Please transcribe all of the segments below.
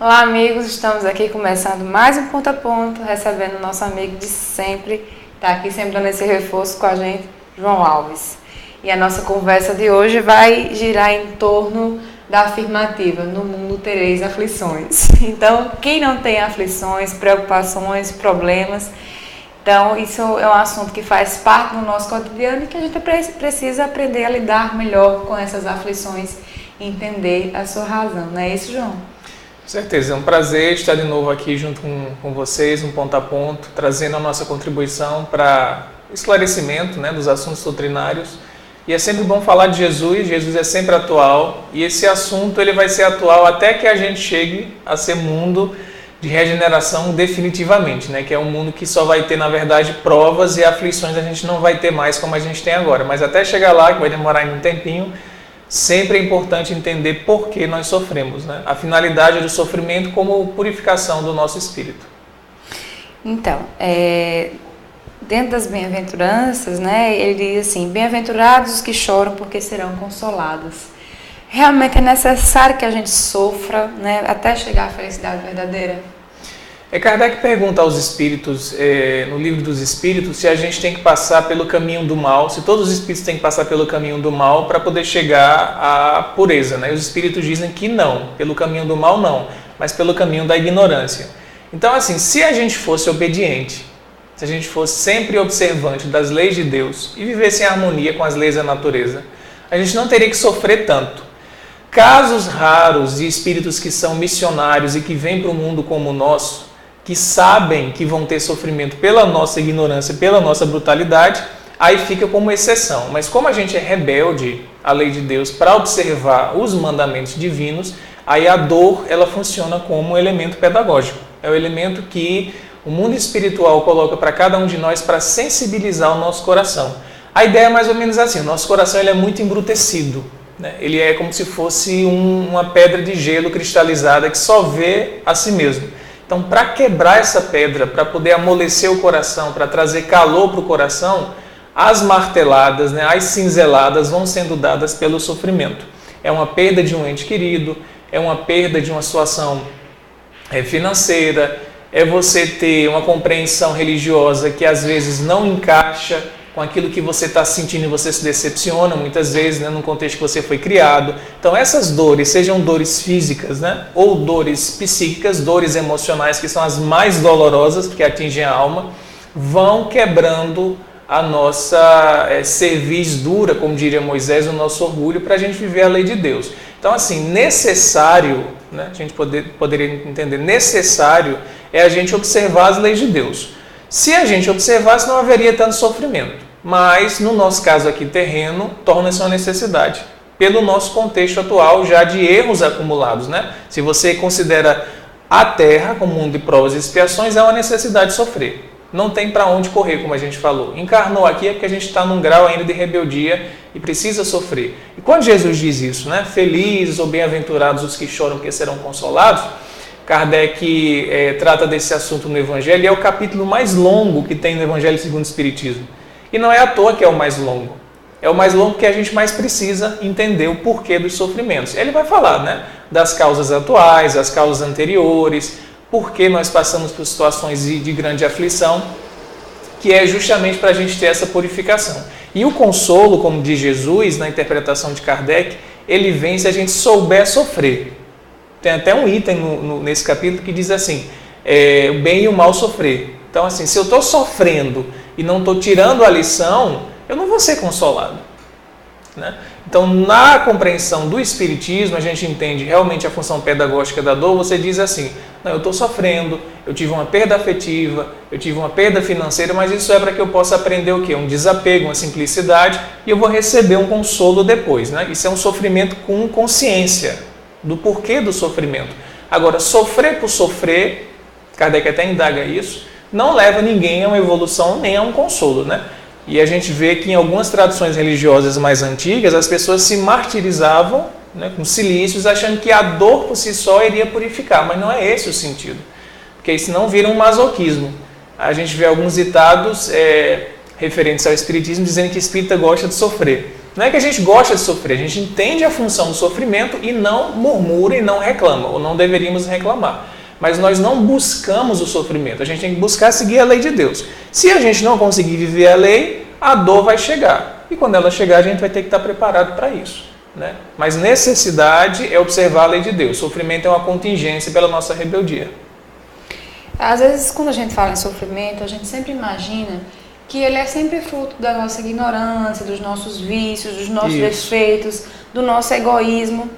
Olá, amigos, estamos aqui começando mais um Ponto a Ponto, recebendo o nosso amigo de sempre, está aqui sempre dando esse reforço com a gente, João Alves. E a nossa conversa de hoje vai girar em torno da afirmativa: no mundo tereis aflições. Então, quem não tem aflições, preocupações, problemas, então isso é um assunto que faz parte do nosso cotidiano e que a gente precisa aprender a lidar melhor com essas aflições e entender a sua razão, não é isso, João? Com certeza, é um prazer estar de novo aqui junto com vocês, um ponto a ponto, trazendo a nossa contribuição para esclarecimento, dos assuntos doutrinários. E é sempre bom falar de Jesus, Jesus é sempre atual, e esse assunto ele vai ser atual até que a gente chegue a ser mundo de regeneração definitivamente, que é um mundo que só vai ter, na verdade, provas e aflições a gente não vai ter mais como a gente tem agora. Mas até chegar lá, que vai demorar ainda um tempinho, sempre é importante entender por que nós sofremos, a finalidade do sofrimento como purificação do nosso espírito. Então, dentro das bem-aventuranças, ele diz assim: bem-aventurados os que choram porque serão consolados. Realmente é necessário que a gente sofra, até chegar à felicidade verdadeira? Kardec pergunta aos espíritos, no livro dos espíritos, se a gente tem que passar pelo caminho do mal, se todos os espíritos têm que passar pelo caminho do mal para poder chegar à pureza. E os espíritos dizem que não, pelo caminho do mal não, mas pelo caminho da ignorância. Então, assim, se a gente fosse obediente, se a gente fosse sempre observante das leis de Deus e vivesse em harmonia com as leis da natureza, a gente não teria que sofrer tanto. Casos raros de espíritos que são missionários e que vêm para o mundo como o nosso, que sabem que vão ter sofrimento pela nossa ignorância, pela nossa brutalidade, aí fica como exceção. Mas como a gente é rebelde à lei de Deus para observar os mandamentos divinos, aí a dor ela funciona como um elemento pedagógico. É o elemento que o mundo espiritual coloca para cada um de nós para sensibilizar o nosso coração. A ideia é mais ou menos assim: o nosso coração ele é muito embrutecido. Ele é como se fosse uma pedra de gelo cristalizada que só vê a si mesmo. Então, para quebrar essa pedra, para poder amolecer o coração, para trazer calor para o coração, as marteladas, as cinzeladas vão sendo dadas pelo sofrimento. É uma perda de um ente querido, é uma perda de uma situação financeira, é você ter uma compreensão religiosa que às vezes não encaixa com aquilo que você está sentindo e você se decepciona muitas vezes, no contexto que você foi criado. Então essas dores, sejam dores físicas, ou dores psíquicas, dores emocionais, que são as mais dolorosas, porque atingem a alma, vão quebrando a nossa cerviz dura, como diria Moisés, o nosso orgulho, para a gente viver a lei de Deus. Então assim, necessário, a gente poderia entender, necessário é a gente observar as leis de Deus. Se a gente observasse, não haveria tanto sofrimento. Mas, no nosso caso aqui terreno, torna-se uma necessidade. Pelo nosso contexto atual, já de erros acumulados. Se você considera a Terra como mundo de provas e expiações, é uma necessidade sofrer. Não tem para onde correr, como a gente falou. Encarnou aqui é porque a gente está num grau ainda de rebeldia e precisa sofrer. E quando Jesus diz isso, felizes ou bem-aventurados os que choram porque serão consolados, Kardec trata desse assunto no Evangelho, e é o capítulo mais longo que tem no Evangelho segundo o Espiritismo. E não é à toa que é o mais longo. É o mais longo porque a gente mais precisa entender o porquê dos sofrimentos. Ele vai falar das causas atuais, das causas anteriores, por que nós passamos por situações de grande aflição, que é justamente para a gente ter essa purificação. E o consolo, como diz Jesus, na interpretação de Kardec, ele vem se a gente souber sofrer. Tem até um item nesse capítulo que diz assim: o bem e o mal sofrer. Então, assim, se eu estou sofrendo e não estou tirando a lição, eu não vou ser consolado. Então, na compreensão do Espiritismo, a gente entende realmente a função pedagógica da dor. Você diz assim: não, eu estou sofrendo, eu tive uma perda afetiva, eu tive uma perda financeira, mas isso é para que eu possa aprender o quê? Um desapego, uma simplicidade, e eu vou receber um consolo depois. Isso é um sofrimento com consciência do porquê do sofrimento. Agora, sofrer por sofrer, Kardec até indaga isso, não leva ninguém a uma evolução nem a um consolo. E a gente vê que em algumas tradições religiosas mais antigas, as pessoas se martirizavam com silícios, achando que a dor por si só iria purificar, mas não é esse o sentido, porque senão vira um masoquismo. A gente vê alguns ditados referentes ao espiritismo dizendo que espírita gosta de sofrer. Não é que a gente gosta de sofrer, a gente entende a função do sofrimento e não murmura e não reclama, ou não deveríamos reclamar. Mas nós não buscamos o sofrimento, a gente tem que buscar seguir a lei de Deus. Se a gente não conseguir viver a lei, a dor vai chegar. E quando ela chegar, a gente vai ter que estar preparado para isso, né? Mas necessidade é observar a lei de Deus. Sofrimento é uma contingência pela nossa rebeldia. Às vezes, quando a gente fala em sofrimento, a gente sempre imagina que ele é sempre fruto da nossa ignorância, dos nossos vícios, dos nossos defeitos, do nosso egoísmo.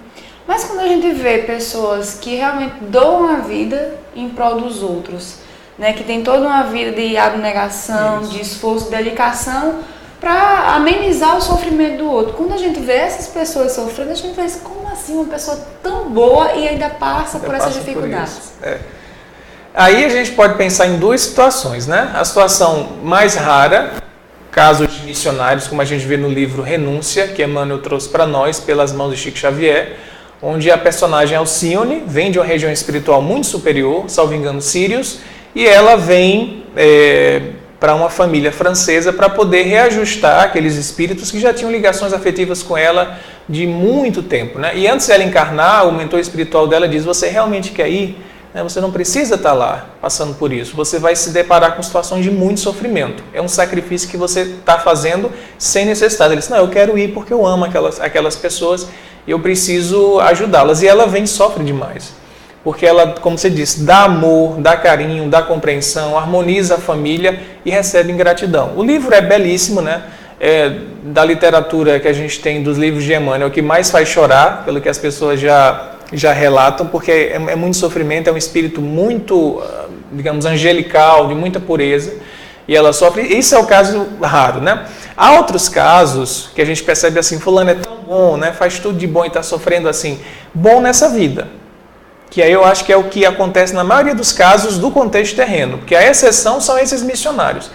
Mas quando a gente vê pessoas que realmente doam a vida em prol dos outros, né, que tem toda uma vida de abnegação, de esforço, de dedicação para amenizar o sofrimento do outro. Quando a gente vê essas pessoas sofrendo, a gente pensa, como assim uma pessoa tão boa e ainda passa por essas dificuldades? Aí a gente pode pensar em duas situações, né? A situação mais rara, casos de missionários, como a gente vê no livro Renúncia, que Emmanuel trouxe para nós pelas mãos de Chico Xavier, onde a personagem Alcione vem de uma região espiritual muito superior, salvo engano, sírios, e ela vem para uma família francesa para poder reajustar aqueles espíritos que já tinham ligações afetivas com ela de muito tempo, né? E antes dela encarnar, o mentor espiritual dela diz, você realmente quer ir? Você não precisa estar lá passando por isso. Você vai se deparar com situações de muito sofrimento. É um sacrifício que você está fazendo sem necessidade. Ele diz, não, eu quero ir porque eu amo aquelas pessoas e eu preciso ajudá-las. E ela vem e sofre demais. Porque ela, como você disse, dá amor, dá carinho, dá compreensão, harmoniza a família e recebe ingratidão. O livro é belíssimo, né? Da literatura que a gente tem dos livros de Emmanuel, é o que mais faz chorar, pelo que as pessoas já relatam, porque é muito sofrimento, é um espírito muito, digamos, angelical, de muita pureza, e ela sofre. Isso é o caso raro, né? Há outros casos que a gente percebe assim, fulano é tão bom, né? Faz tudo de bom e está sofrendo assim, bom nessa vida. Que aí eu acho que é o que acontece na maioria dos casos do contexto terreno, porque a exceção são esses missionários.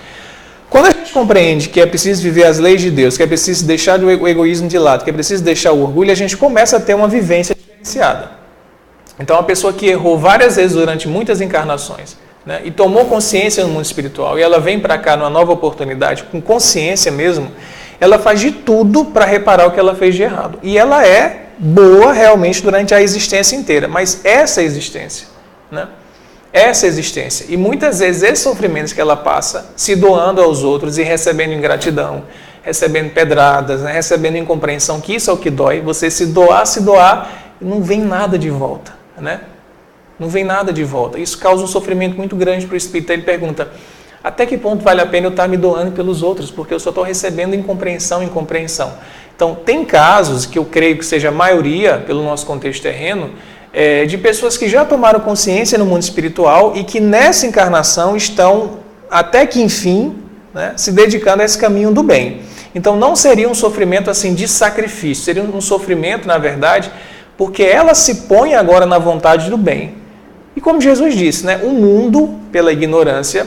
Quando a gente compreende que é preciso viver as leis de Deus, que é preciso deixar o egoísmo de lado, que é preciso deixar o orgulho, a gente começa a ter uma vivência diferenciada. Então, uma pessoa que errou várias vezes durante muitas encarnações, né, e tomou consciência no mundo espiritual, e ela vem para cá numa nova oportunidade, com consciência mesmo, ela faz de tudo para reparar o que ela fez de errado. E ela é boa realmente durante a existência inteira, mas essa existência, né? Essa existência. E muitas vezes esses sofrimentos que ela passa, se doando aos outros e recebendo ingratidão, recebendo pedradas, né? Recebendo incompreensão, que isso é o que dói. Você se doar, não vem nada de volta, né? Não vem nada de volta. Isso causa um sofrimento muito grande para o espírito. Ele pergunta, até que ponto vale a pena eu estar me doando pelos outros? Porque eu só estou recebendo incompreensão. Então, tem casos, que eu creio que seja a maioria, pelo nosso contexto terreno, de pessoas que já tomaram consciência no mundo espiritual e que nessa encarnação estão, até que enfim, né, se dedicando a esse caminho do bem. Então não seria um sofrimento assim de sacrifício, seria um sofrimento, na verdade, porque ela se põe agora na vontade do bem. E como Jesus disse, né, o mundo, pela ignorância,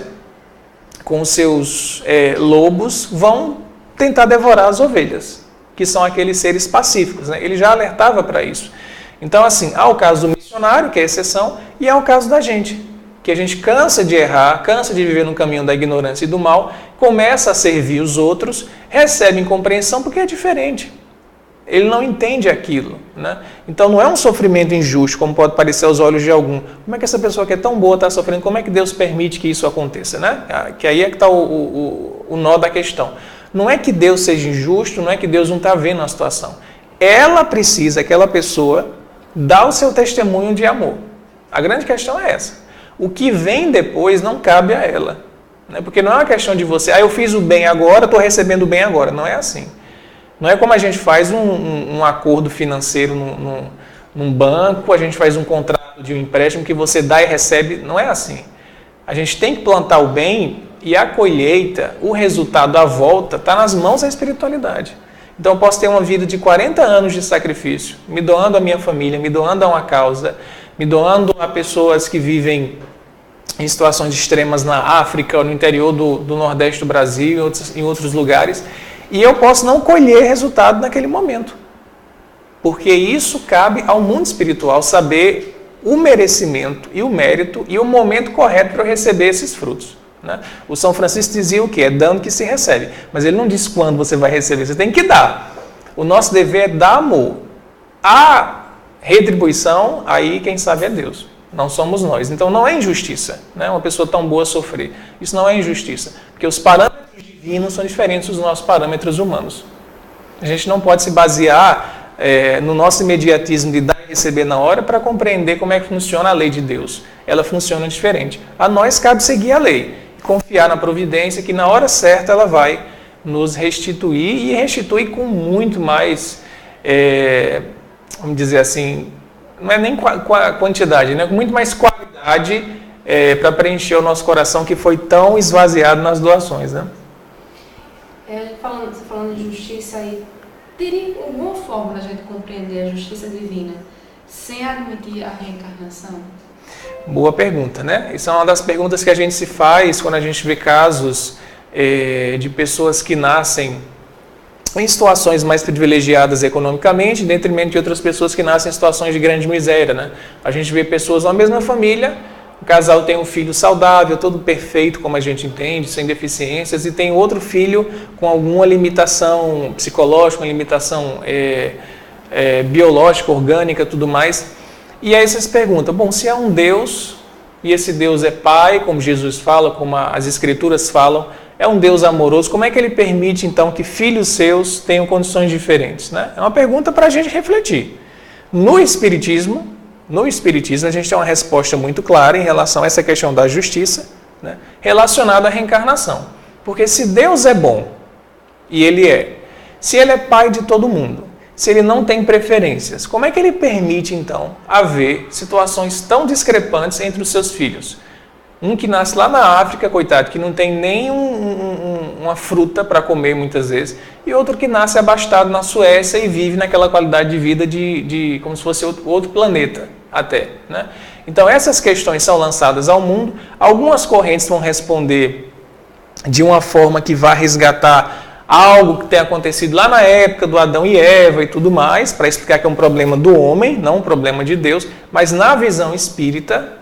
com os seus lobos, vão tentar devorar as ovelhas, que são aqueles seres pacíficos, né? Ele já alertava para isso. Então, assim, há o caso do missionário, que é a exceção, e há o caso da gente, que a gente cansa de errar, cansa de viver no caminho da ignorância e do mal, começa a servir os outros, recebe incompreensão porque é diferente. Ele não entende aquilo, né? Então, não é um sofrimento injusto, como pode parecer aos olhos de algum. Como é que essa pessoa que é tão boa está sofrendo? Como é que Deus permite que isso aconteça, né? Que aí é que está o nó da questão. Não é que Deus seja injusto, não é que Deus não está vendo a situação. Ela precisa, aquela pessoa, dá o seu testemunho de amor. A grande questão é essa. O que vem depois não cabe a ela. Né? Porque não é uma questão de você, eu fiz o bem agora, estou recebendo o bem agora. Não é assim. Não é como a gente faz um acordo financeiro num banco, a gente faz um contrato de um empréstimo que você dá e recebe. Não é assim. A gente tem que plantar o bem e a colheita, o resultado, a volta, está nas mãos da espiritualidade. Então eu posso ter uma vida de 40 anos de sacrifício, me doando à minha família, me doando a uma causa, me doando a pessoas que vivem em situações extremas na África ou no interior do Nordeste do Brasil e em outros lugares, e eu posso não colher resultado naquele momento. Porque isso cabe ao mundo espiritual saber o merecimento e o mérito e o momento correto para eu receber esses frutos. Né? O São Francisco dizia o quê? É dando que se recebe. Mas ele não diz quando você vai receber, você tem que dar. O nosso dever é dar amor. A retribuição, aí quem sabe é Deus. Não somos nós. Então não é injustiça, né? Uma pessoa tão boa sofrer. Isso não é injustiça. Porque os parâmetros divinos são diferentes dos nossos parâmetros humanos. A gente não pode se basear no nosso imediatismo de dar e receber na hora para compreender como é que funciona a lei de Deus. Ela funciona diferente. A nós cabe seguir a lei. Confiar na providência que na hora certa ela vai nos restituir e restitui com muito mais, vamos dizer assim, não é nem quantidade, né? Com muito mais qualidade para preencher o nosso coração que foi tão esvaziado nas doações, né? Você falando de justiça aí, teria alguma forma da gente compreender a justiça divina sem admitir a reencarnação? Boa pergunta, né? Isso é uma das perguntas que a gente se faz quando a gente vê casos de pessoas que nascem em situações mais privilegiadas economicamente, em detrimento de outras pessoas que nascem em situações de grande miséria, né? A gente vê pessoas na mesma família, o casal tem um filho saudável, todo perfeito, como a gente entende, sem deficiências, e tem outro filho com alguma limitação psicológica, uma limitação biológica, orgânica, tudo mais. E aí você se pergunta, bom, se há um Deus, e esse Deus é Pai, como Jesus fala, como as Escrituras falam, é um Deus amoroso, como é que ele permite, então, que filhos seus tenham condições diferentes, né? É uma pergunta para a gente refletir. No Espiritismo, a gente tem uma resposta muito clara em relação a essa questão da justiça, né, relacionada à reencarnação. Porque se Deus é bom, e Ele é, se Ele é Pai de todo mundo, se Ele não tem preferências, como é que Ele permite, então, haver situações tão discrepantes entre os seus filhos? Um que nasce lá na África, coitado, que não tem nem uma fruta para comer muitas vezes, e outro que nasce abastado na Suécia e vive naquela qualidade de vida de como se fosse outro planeta até, né? Então essas questões são lançadas ao mundo, algumas correntes vão responder de uma forma que vai resgatar algo que tem acontecido lá na época do Adão e Eva e tudo mais, para explicar que é um problema do homem, não um problema de Deus, mas na visão espírita,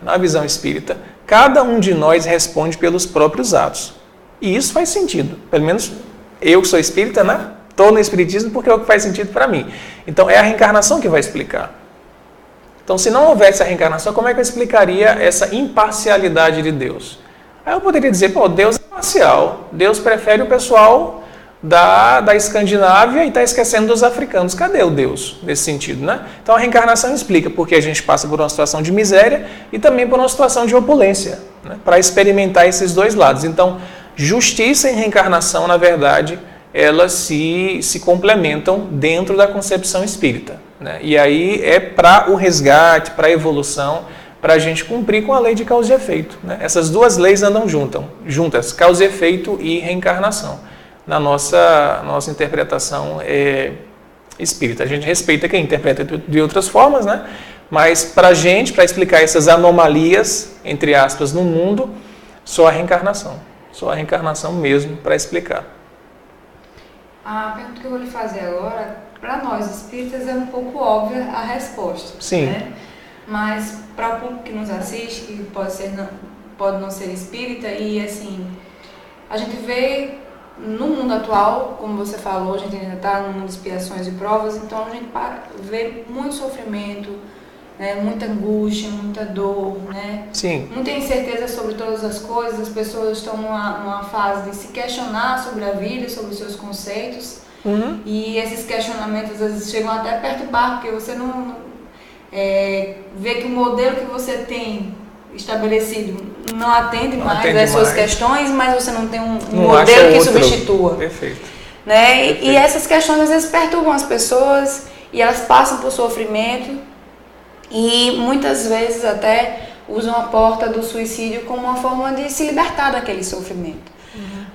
cada um de nós responde pelos próprios atos. E isso faz sentido. Pelo menos eu que sou espírita, né? Estou no espiritismo porque é o que faz sentido para mim. Então é a reencarnação que vai explicar. Então se não houvesse a reencarnação, como é que eu explicaria essa imparcialidade de Deus? Aí eu poderia dizer, pô, Deus é parcial. Deus prefere o pessoal da Escandinávia e está esquecendo dos africanos. Cadê o Deus nesse sentido, né? Então a reencarnação explica porque a gente passa por uma situação de miséria e também por uma situação de opulência, né? Para experimentar esses dois lados. Então, justiça e reencarnação, na verdade, elas se complementam dentro da concepção espírita, né? E aí é para o resgate, para a evolução, para a gente cumprir com a lei de causa e efeito, né? Essas duas leis andam juntas, causa e efeito e reencarnação. Na nossa interpretação espírita. A gente respeita quem interpreta de outras formas, né? Mas para a gente, para explicar essas anomalias, entre aspas, no mundo, só a reencarnação mesmo para explicar. A pergunta que eu vou lhe fazer agora, para nós espíritas é um pouco óbvia a resposta. Sim. Né? Mas para o público que nos assiste, que pode não ser espírita, e assim, a gente vê no mundo atual, como você falou, a gente ainda está no mundo de expiações e provas, então a gente vê muito sofrimento, né, muita angústia, muita dor, né? Sim. Muita incerteza sobre todas as coisas, as pessoas estão numa fase de se questionar sobre a vida, sobre os seus conceitos, e esses questionamentos às vezes chegam até a perturbar, porque você não vê que o modelo que você tem estabelecido não atende mais às suas questões, mas você não tem um modelo que substitua. Perfeito. Né? Perfeito. E essas questões às vezes perturbam as pessoas e elas passam por sofrimento e muitas vezes até usam a porta do suicídio como uma forma de se libertar daquele sofrimento.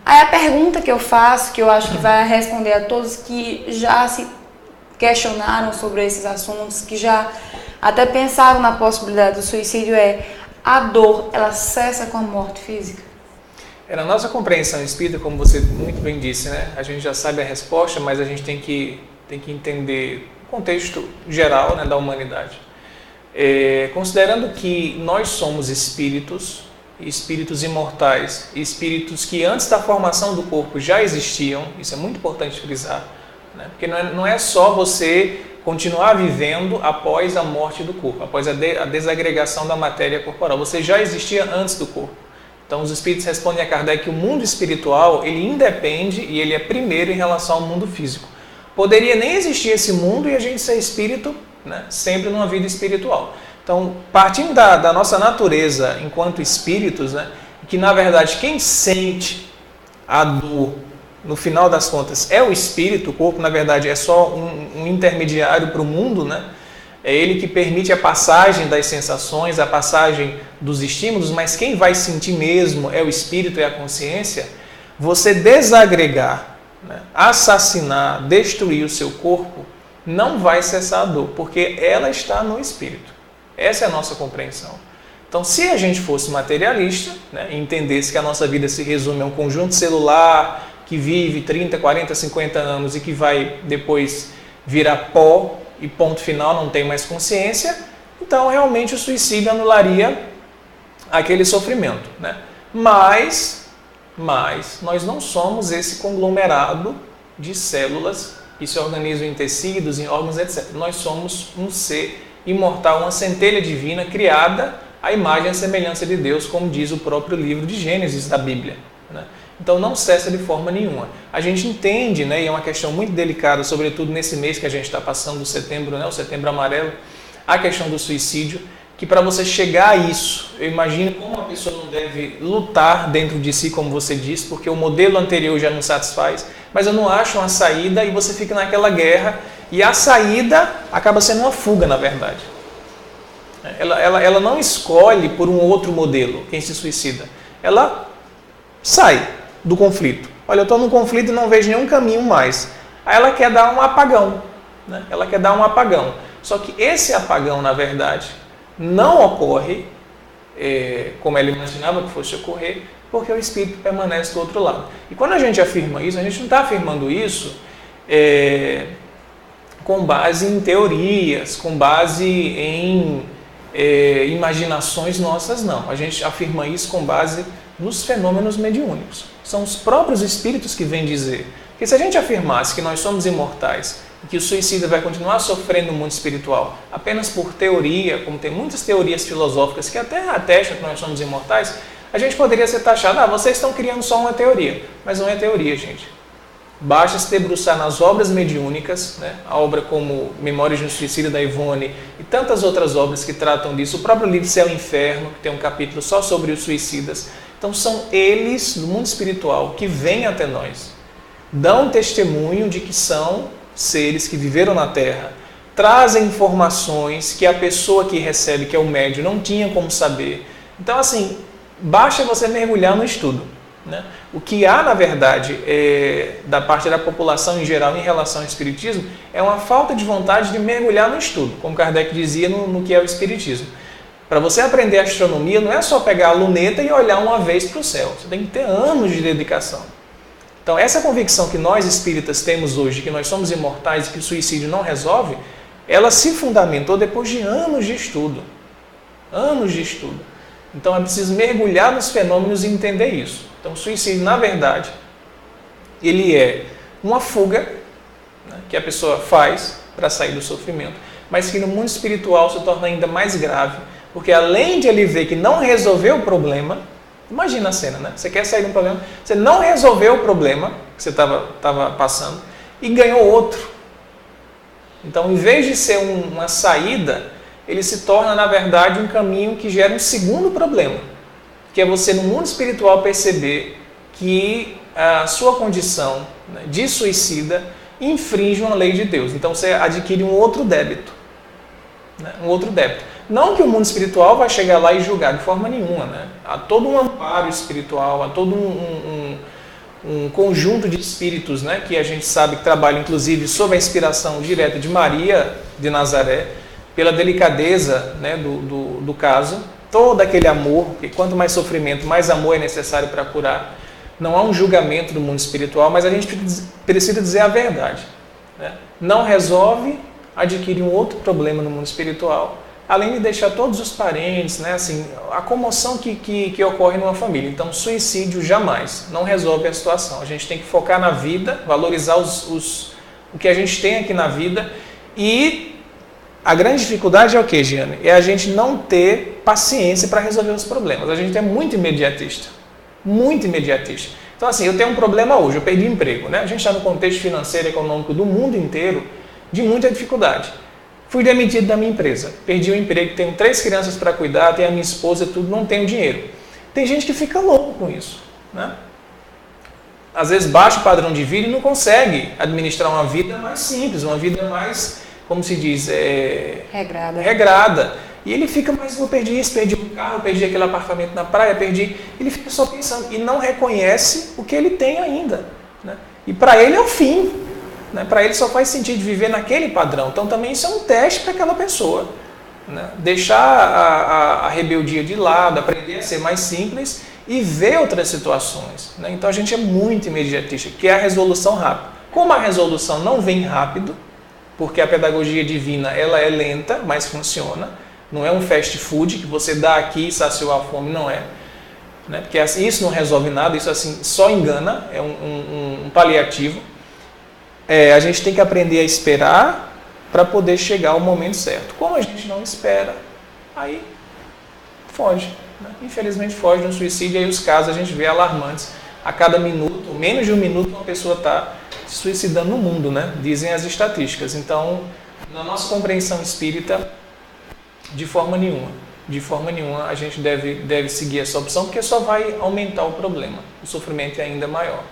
Aí a pergunta que eu faço, que eu acho que vai responder a todos que já se questionaram sobre esses assuntos, que já até pensaram na possibilidade do suicídio a dor, ela cessa com a morte física? Na nossa compreensão espírita, como você muito bem disse, né? A gente já sabe a resposta, mas a gente tem que entender o contexto geral, né, da humanidade. Considerando que nós somos espíritos espíritos imortais, espíritos que antes da formação do corpo já existiam, isso é muito importante frisar, né? Porque não é só você continuar vivendo após a morte do corpo, após a desagregação da matéria corporal. Você já existia antes do corpo. Então os espíritos respondem a Kardec que o mundo espiritual, ele independe e ele é primeiro em relação ao mundo físico. Poderia nem existir esse mundo e a gente ser espírito, né, sempre numa vida espiritual. Então, partindo da nossa natureza enquanto espíritos, né, que na verdade quem sente a dor, no final das contas, é o espírito, o corpo na verdade é só um intermediário para o mundo, né? É ele que permite a passagem das sensações, a passagem dos estímulos, mas quem vai sentir mesmo é o espírito, é a consciência. Você desagregar, né, assassinar, destruir o seu corpo, não vai cessar a dor, porque ela está no espírito. Essa é a nossa compreensão. Então, se a gente fosse materialista, né, e entendesse que a nossa vida se resume a um conjunto celular que vive 30, 40, 50 anos e que vai depois virar pó e ponto final, não tem mais consciência, então realmente o suicídio anularia aquele sofrimento, né? Mas nós não somos esse conglomerado de células que se organizam em tecidos, em órgãos, etc. Nós somos um ser imortal, uma centelha divina criada à imagem e semelhança de Deus, como diz o próprio livro de Gênesis da Bíblia, né? Então não cessa de forma nenhuma. A gente entende, né, e é uma questão muito delicada, sobretudo nesse mês que a gente está passando, o setembro, né, o setembro amarelo, a questão do suicídio, que para você chegar a isso, eu imagino como a pessoa não deve lutar dentro de si, como você disse, porque o modelo anterior já não satisfaz, mas eu não acho uma saída e você fica naquela guerra, e a saída acaba sendo uma fuga, na verdade. Ela não escolhe por um outro modelo quem se suicida. Ela sai do conflito. Olha, eu estou num conflito e não vejo nenhum caminho mais. Aí ela quer dar um apagão, né? Ela quer dar um apagão. Só que esse apagão, na verdade, não ocorre como ela imaginava que fosse ocorrer, porque o espírito permanece do outro lado. E quando a gente afirma isso, a gente não está afirmando isso com base em teorias, com base em imaginações nossas, não. A gente afirma isso com base nos fenômenos mediúnicos. São os próprios espíritos que vêm dizer. Porque se a gente afirmasse que nós somos imortais e que o suicida vai continuar sofrendo no mundo espiritual apenas por teoria, como tem muitas teorias filosóficas que até atestam que nós somos imortais, a gente poderia ser taxado, vocês estão criando só uma teoria. Mas não é teoria, gente. Basta se debruçar nas obras mediúnicas, né? A obra como Memórias de um Suicida da Ivone e tantas outras obras que tratam disso, o próprio livro Céu e Inferno, que tem um capítulo só sobre os suicidas. Então são eles, do mundo espiritual, que vêm até nós, dão testemunho de que são seres que viveram na Terra, trazem informações que a pessoa que recebe, que é o médium, não tinha como saber. Então, assim, basta você mergulhar no estudo, né? O que há, na verdade, da parte da população em geral em relação ao Espiritismo, é uma falta de vontade de mergulhar no estudo, como Kardec dizia no que é o Espiritismo. Para você aprender astronomia, não é só pegar a luneta e olhar uma vez para o céu. Você tem que ter anos de dedicação. Então, essa convicção que nós espíritas temos hoje, que nós somos imortais e que o suicídio não resolve, ela se fundamentou depois de anos de estudo. Anos de estudo. Então, é preciso mergulhar nos fenômenos e entender isso. Então, o suicídio, na verdade, ele é uma fuga, né, que a pessoa faz para sair do sofrimento, mas que no mundo espiritual se torna ainda mais grave, porque além de ele ver que não resolveu o problema, imagina a cena, né? Você quer sair de um problema, você não resolveu o problema que você estava passando e ganhou outro. Então, em vez de ser uma saída, ele se torna, na verdade, um caminho que gera um segundo problema, que é você, no mundo espiritual, perceber que a sua condição, né, de suicida infringe uma lei de Deus. Então, você adquire um outro débito. Né? Um outro débito. Não que o mundo espiritual vai chegar lá e julgar de forma nenhuma, né? Há todo um amparo espiritual, há todo um conjunto de espíritos, né, que a gente sabe que trabalham, inclusive, sob a inspiração direta de Maria de Nazaré, pela delicadeza, né, do caso, todo aquele amor, porque quanto mais sofrimento, mais amor é necessário para curar. Não há um julgamento do mundo espiritual, mas a gente precisa dizer a verdade, né? Não resolve, adquire um outro problema no mundo espiritual, além de deixar todos os parentes, né, assim, a comoção que ocorre numa família. Então, suicídio jamais não resolve a situação. A gente tem que focar na vida, valorizar o que a gente tem aqui na vida. E a grande dificuldade é o que, Giane? É a gente não ter paciência para resolver os problemas. A gente é muito imediatista. Muito imediatista. Então, assim, eu tenho um problema hoje, eu perdi o emprego, né? A gente está no contexto financeiro e econômico do mundo inteiro de muita dificuldade. Fui demitido da minha empresa, perdi o emprego, tenho 3 crianças para cuidar, tenho a minha esposa, tudo, não tenho dinheiro. Tem gente que fica louco com isso, né? Às vezes baixa o padrão de vida e não consegue administrar uma vida mais simples, uma vida mais, como se diz, regrada. E ele fica, mas eu perdi isso, perdi um carro, perdi aquele apartamento na praia, perdi... Ele fica só pensando e não reconhece o que ele tem ainda, né? E para ele é o fim, né? Para ele só faz sentido viver naquele padrão. Então também isso é um teste para aquela pessoa, né? Deixar a rebeldia de lado, aprender a ser mais simples e ver outras situações, né? Então a gente é muito imediatista, que é a resolução rápida. Como a resolução não vem rápido, porque a pedagogia divina ela é lenta, mas funciona. Não é um fast food que você dá aqui e saciou a fome, não é. Né? Porque isso não resolve nada, isso assim só engana, é um paliativo. A gente tem que aprender a esperar para poder chegar ao momento certo. Como a gente não espera, aí foge. Né? Infelizmente foge de um suicídio, e aí os casos a gente vê alarmantes. A cada minuto, menos de um minuto, uma pessoa está se suicidando no mundo, né? Dizem as estatísticas. Então, na nossa compreensão espírita, de forma nenhuma a gente deve seguir essa opção, porque só vai aumentar o problema, o sofrimento é ainda maior.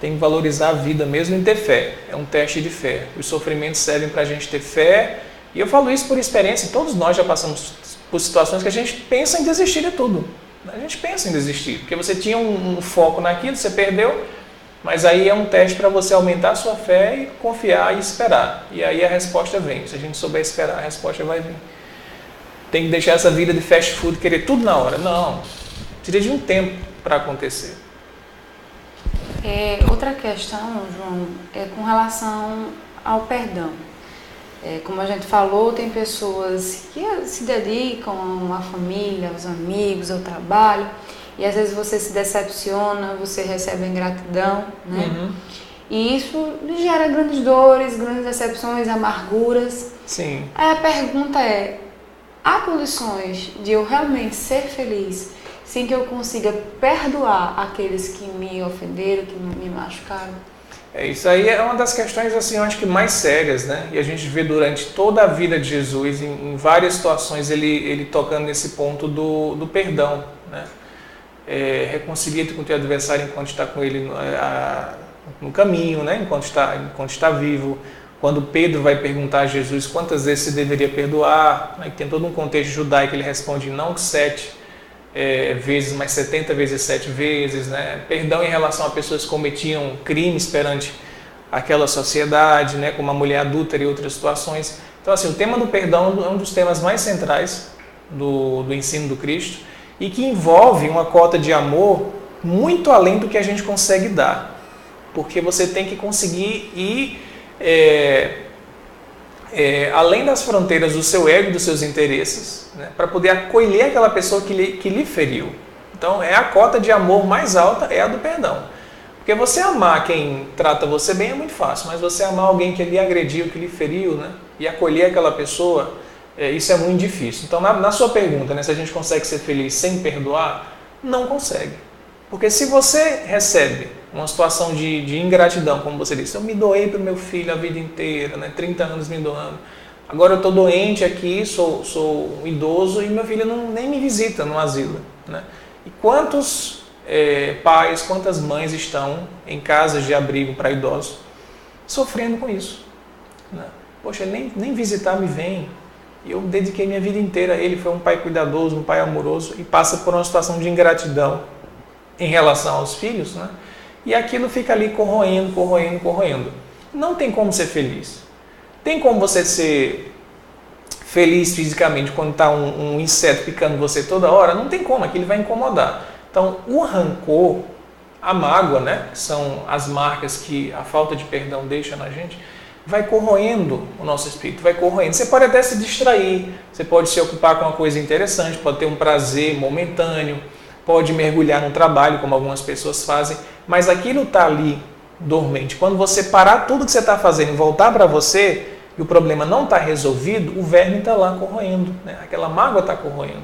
Tem que valorizar a vida mesmo em ter fé, é um teste de fé. Os sofrimentos servem para a gente ter fé, e eu falo isso por experiência, todos nós já passamos por situações que a gente pensa em desistir de tudo. A gente pensa em desistir, porque você tinha um foco naquilo, você perdeu, mas aí é um teste para você aumentar a sua fé e confiar e esperar. E aí a resposta vem, se a gente souber esperar, a resposta vai vir. Tem que deixar essa vida de fast food, querer tudo na hora. Não, precisa de um tempo para acontecer. Outra questão, João, é com relação ao perdão. Como a gente falou, tem pessoas que se dedicam à família, aos amigos, ao trabalho, e às vezes você se decepciona, você recebe ingratidão, né? Uhum. E isso gera grandes dores, grandes decepções, amarguras. Sim. Aí a pergunta é: há condições de eu realmente ser feliz sem que eu consiga perdoar aqueles que me ofenderam, que me machucaram? Isso aí é uma das questões, assim, eu acho que mais sérias, né? E a gente vê durante toda a vida de Jesus, em várias situações, ele tocando nesse ponto do perdão, né? Reconcilia-te com o teu adversário enquanto está com ele no caminho, né? Enquanto está vivo. Quando Pedro vai perguntar a Jesus quantas vezes se deveria perdoar, né? Tem todo um contexto judaico, ele responde não 7 vezes, mas 70 vezes 7 vezes, né? Perdão em relação a pessoas que cometiam crimes perante aquela sociedade, né? Como a mulher adúltera e outras situações. Então, assim, o tema do perdão é um dos temas mais centrais do ensino do Cristo e que envolve uma cota de amor muito além do que a gente consegue dar, porque você tem que conseguir ir além das fronteiras do seu ego e dos seus interesses, né, para poder acolher aquela pessoa que lhe feriu. Então, a cota de amor mais alta é a do perdão. Porque você amar quem trata você bem é muito fácil, mas você amar alguém que lhe agrediu, que lhe feriu, né, e acolher aquela pessoa, isso é muito difícil. Então, na sua pergunta, né, se a gente consegue ser feliz sem perdoar, não consegue. Porque se você recebe uma situação de ingratidão, como você disse, eu me doei para o meu filho a vida inteira, né, 30 anos me doando, agora eu estou doente aqui, sou um idoso e meu filho nem me visita no asilo, né? E quantos pais, quantas mães estão em casas de abrigo para idosos sofrendo com isso, né? Poxa, nem visitar me vem. Eu dediquei minha vida inteira a ele, foi um pai cuidadoso, um pai amoroso, e passa por uma situação de ingratidão em relação aos filhos, né? E aquilo fica ali corroendo. Não tem como ser feliz. Tem como você ser feliz fisicamente quando está um inseto picando você toda hora? Não tem como, aquilo vai incomodar. Então, o rancor, a mágoa, né, que são as marcas que a falta de perdão deixa na gente, vai corroendo o nosso espírito, vai corroendo. Você pode até se distrair, você pode se ocupar com uma coisa interessante, pode ter um prazer momentâneo, pode mergulhar no trabalho, como algumas pessoas fazem, mas aquilo está ali dormente. Quando você parar tudo que você está fazendo e voltar para você, e o problema não está resolvido, o verme está lá corroendo, né? Aquela mágoa está corroendo.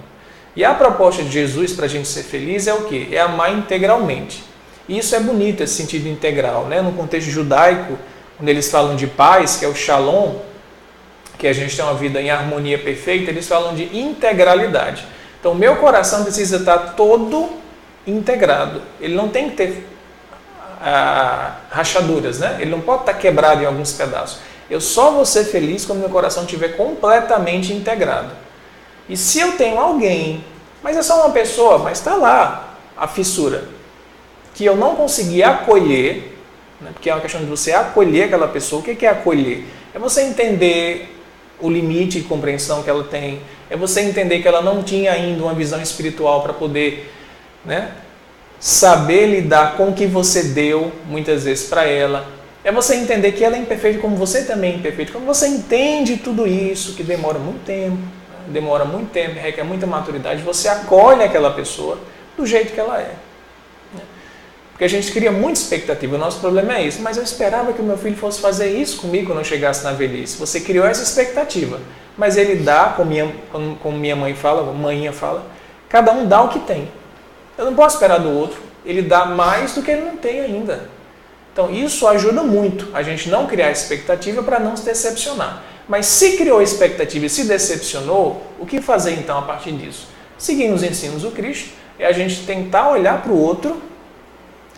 E a proposta de Jesus para a gente ser feliz é o quê? É amar integralmente. E isso é bonito, esse sentido integral, né? No contexto judaico, quando eles falam de paz, que é o shalom, que a gente tem uma vida em harmonia perfeita, eles falam de integralidade. Então, meu coração precisa estar todo integrado. Ele não tem que ter rachaduras, né? Ele não pode estar quebrado em alguns pedaços. Eu só vou ser feliz quando meu coração estiver completamente integrado. E se eu tenho alguém, mas é só uma pessoa, mas está lá a fissura, que eu não consegui acolher, né? Porque é uma questão de você acolher aquela pessoa. O que é acolher? É você entender o limite de compreensão que ela tem, é você entender que ela não tinha ainda uma visão espiritual para poder, né, saber lidar com o que você deu muitas vezes para ela. É você entender que ela é imperfeita como você também é imperfeito. Quando você entende tudo isso, que demora muito tempo, requer muita maturidade, você acolhe aquela pessoa do jeito que ela é. Porque a gente cria muita expectativa, o nosso problema é isso. Mas eu esperava que o meu filho fosse fazer isso comigo quando eu chegasse na velhice. Você criou essa expectativa. Mas ele dá, como minha mãe fala, manhinha fala, cada um dá o que tem. Eu não posso esperar do outro, ele dá mais do que ele não tem ainda. Então isso ajuda muito a gente não criar expectativa para não se decepcionar. Mas se criou expectativa e se decepcionou, o que fazer então a partir disso? Seguindo os ensinos do Cristo, é a gente tentar olhar para o outro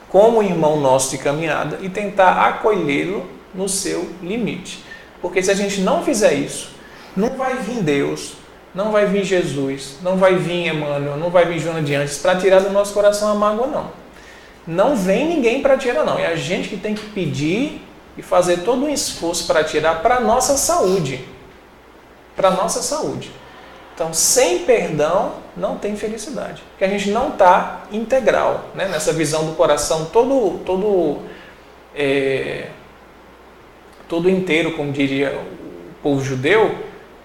como um irmão nosso de caminhada e tentar acolhê-lo no seu limite. Porque se a gente não fizer isso, não vai vir Deus, não vai vir Jesus, não vai vir Emmanuel, não vai vir Joana de Anjos para tirar do nosso coração a mágoa, não. Não vem ninguém para tirar, não. É a gente que tem que pedir e fazer todo um esforço para tirar para a nossa saúde. Para a nossa saúde. Então, sem perdão, não tem felicidade. Porque a gente não está integral, né? Nessa visão do coração todo inteiro, como diria o povo judeu.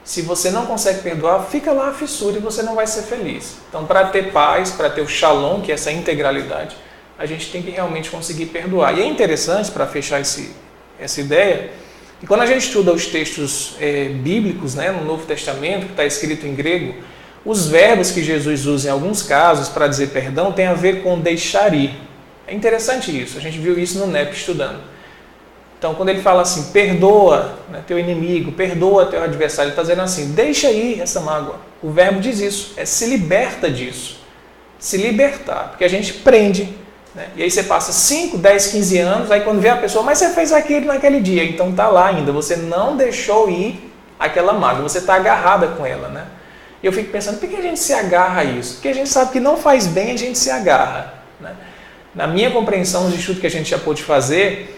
Se você não consegue perdoar, fica lá a fissura e você não vai ser feliz. Então, para ter paz, para ter o shalom, que é essa integralidade, a gente tem que realmente conseguir perdoar. E é interessante, para fechar essa ideia, que quando a gente estuda os textos bíblicos, né, no Novo Testamento, que está escrito em grego, os verbos que Jesus usa em alguns casos para dizer perdão tem a ver com deixar ir. É interessante isso, a gente viu isso no NEP estudando. Então, quando ele fala assim, perdoa, né, teu inimigo, perdoa teu adversário, ele está dizendo assim, deixa ir essa mágoa. O verbo diz isso, é se liberta disso. Se libertar, porque a gente prende. Né? E aí você passa 5, 10, 15 anos, aí quando vê a pessoa, mas você fez aquilo naquele dia, então está lá ainda, você não deixou ir aquela mágoa, você está agarrada com ela. Né? E eu fico pensando, por que a gente se agarra a isso? Porque a gente sabe que não faz bem, a gente se agarra. Né? Na minha compreensão, nos estudos que a gente já pôde fazer,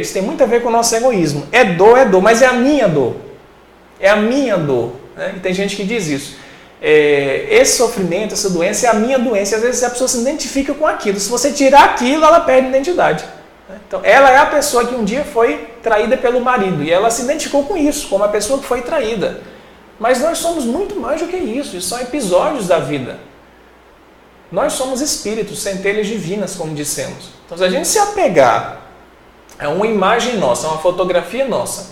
isso tem muito a ver com o nosso egoísmo. É dor, mas é a minha dor. É a minha dor. Né? E tem gente que diz isso. Esse sofrimento, essa doença é a minha doença. E às vezes a pessoa se identifica com aquilo. Se você tirar aquilo, ela perde a identidade. Né? Então, ela é a pessoa que um dia foi traída pelo marido. E ela se identificou com isso, como a pessoa que foi traída. Mas nós somos muito mais do que isso. Isso são episódios da vida. Nós somos espíritos, centelhas divinas, como dissemos. Então, se a gente se apegar a uma imagem nossa, uma fotografia nossa,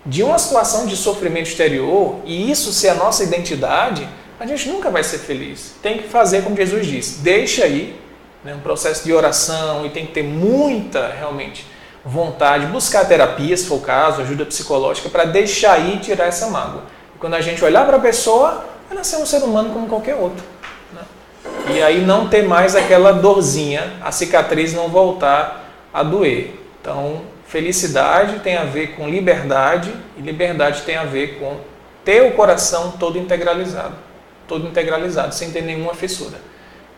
de uma situação de sofrimento exterior, e isso ser a nossa identidade, a gente nunca vai ser feliz. Tem que fazer como Jesus disse, deixa aí, né, um processo de oração, e tem que ter muita, realmente, vontade, buscar terapia, se for o caso, ajuda psicológica, para deixar aí e tirar essa mágoa. E quando a gente olhar para a pessoa, ela ser um ser humano como qualquer outro. Né? E aí não ter mais aquela dorzinha, a cicatriz não voltar a doer. Então, felicidade tem a ver com liberdade, e liberdade tem a ver com ter o coração todo integralizado, sem ter nenhuma fissura.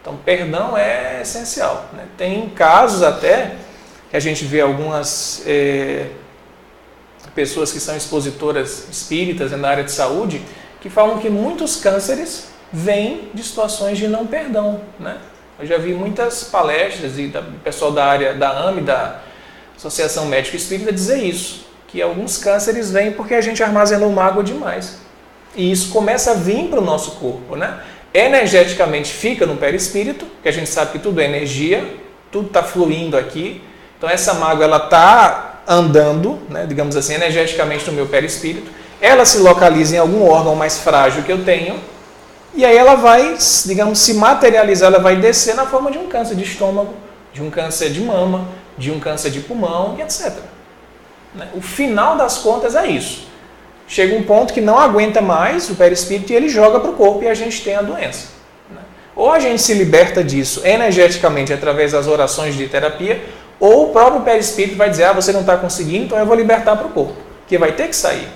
Então, perdão é essencial. Né? Tem casos até, que a gente vê algumas pessoas que são expositoras espíritas na área de saúde, que falam que muitos cânceres vêm de situações de não perdão. Né? Eu já vi muitas palestras e do pessoal da área da AME, da Associação Médica Espírita, dizer isso, que alguns cânceres vêm porque a gente armazenou mágoa demais. E isso começa a vir para o nosso corpo. Né? Energeticamente fica no perispírito, que a gente sabe que tudo é energia, tudo está fluindo aqui, Então essa mágoa ela está andando, né, digamos assim, energeticamente no meu perispírito, ela se localiza em algum órgão mais frágil que eu tenho, e aí ela vai, digamos, se materializar, ela vai descer na forma de um câncer de estômago, de um câncer de mama, de um câncer de pulmão, e etc. O final das contas é isso. Chega um ponto que não aguenta mais o perispírito e ele joga para o corpo e a gente tem a doença. Ou a gente se liberta disso energeticamente através das orações de terapia, ou o próprio perispírito vai dizer, você não está conseguindo, então eu vou libertar para o corpo, que vai ter que sair.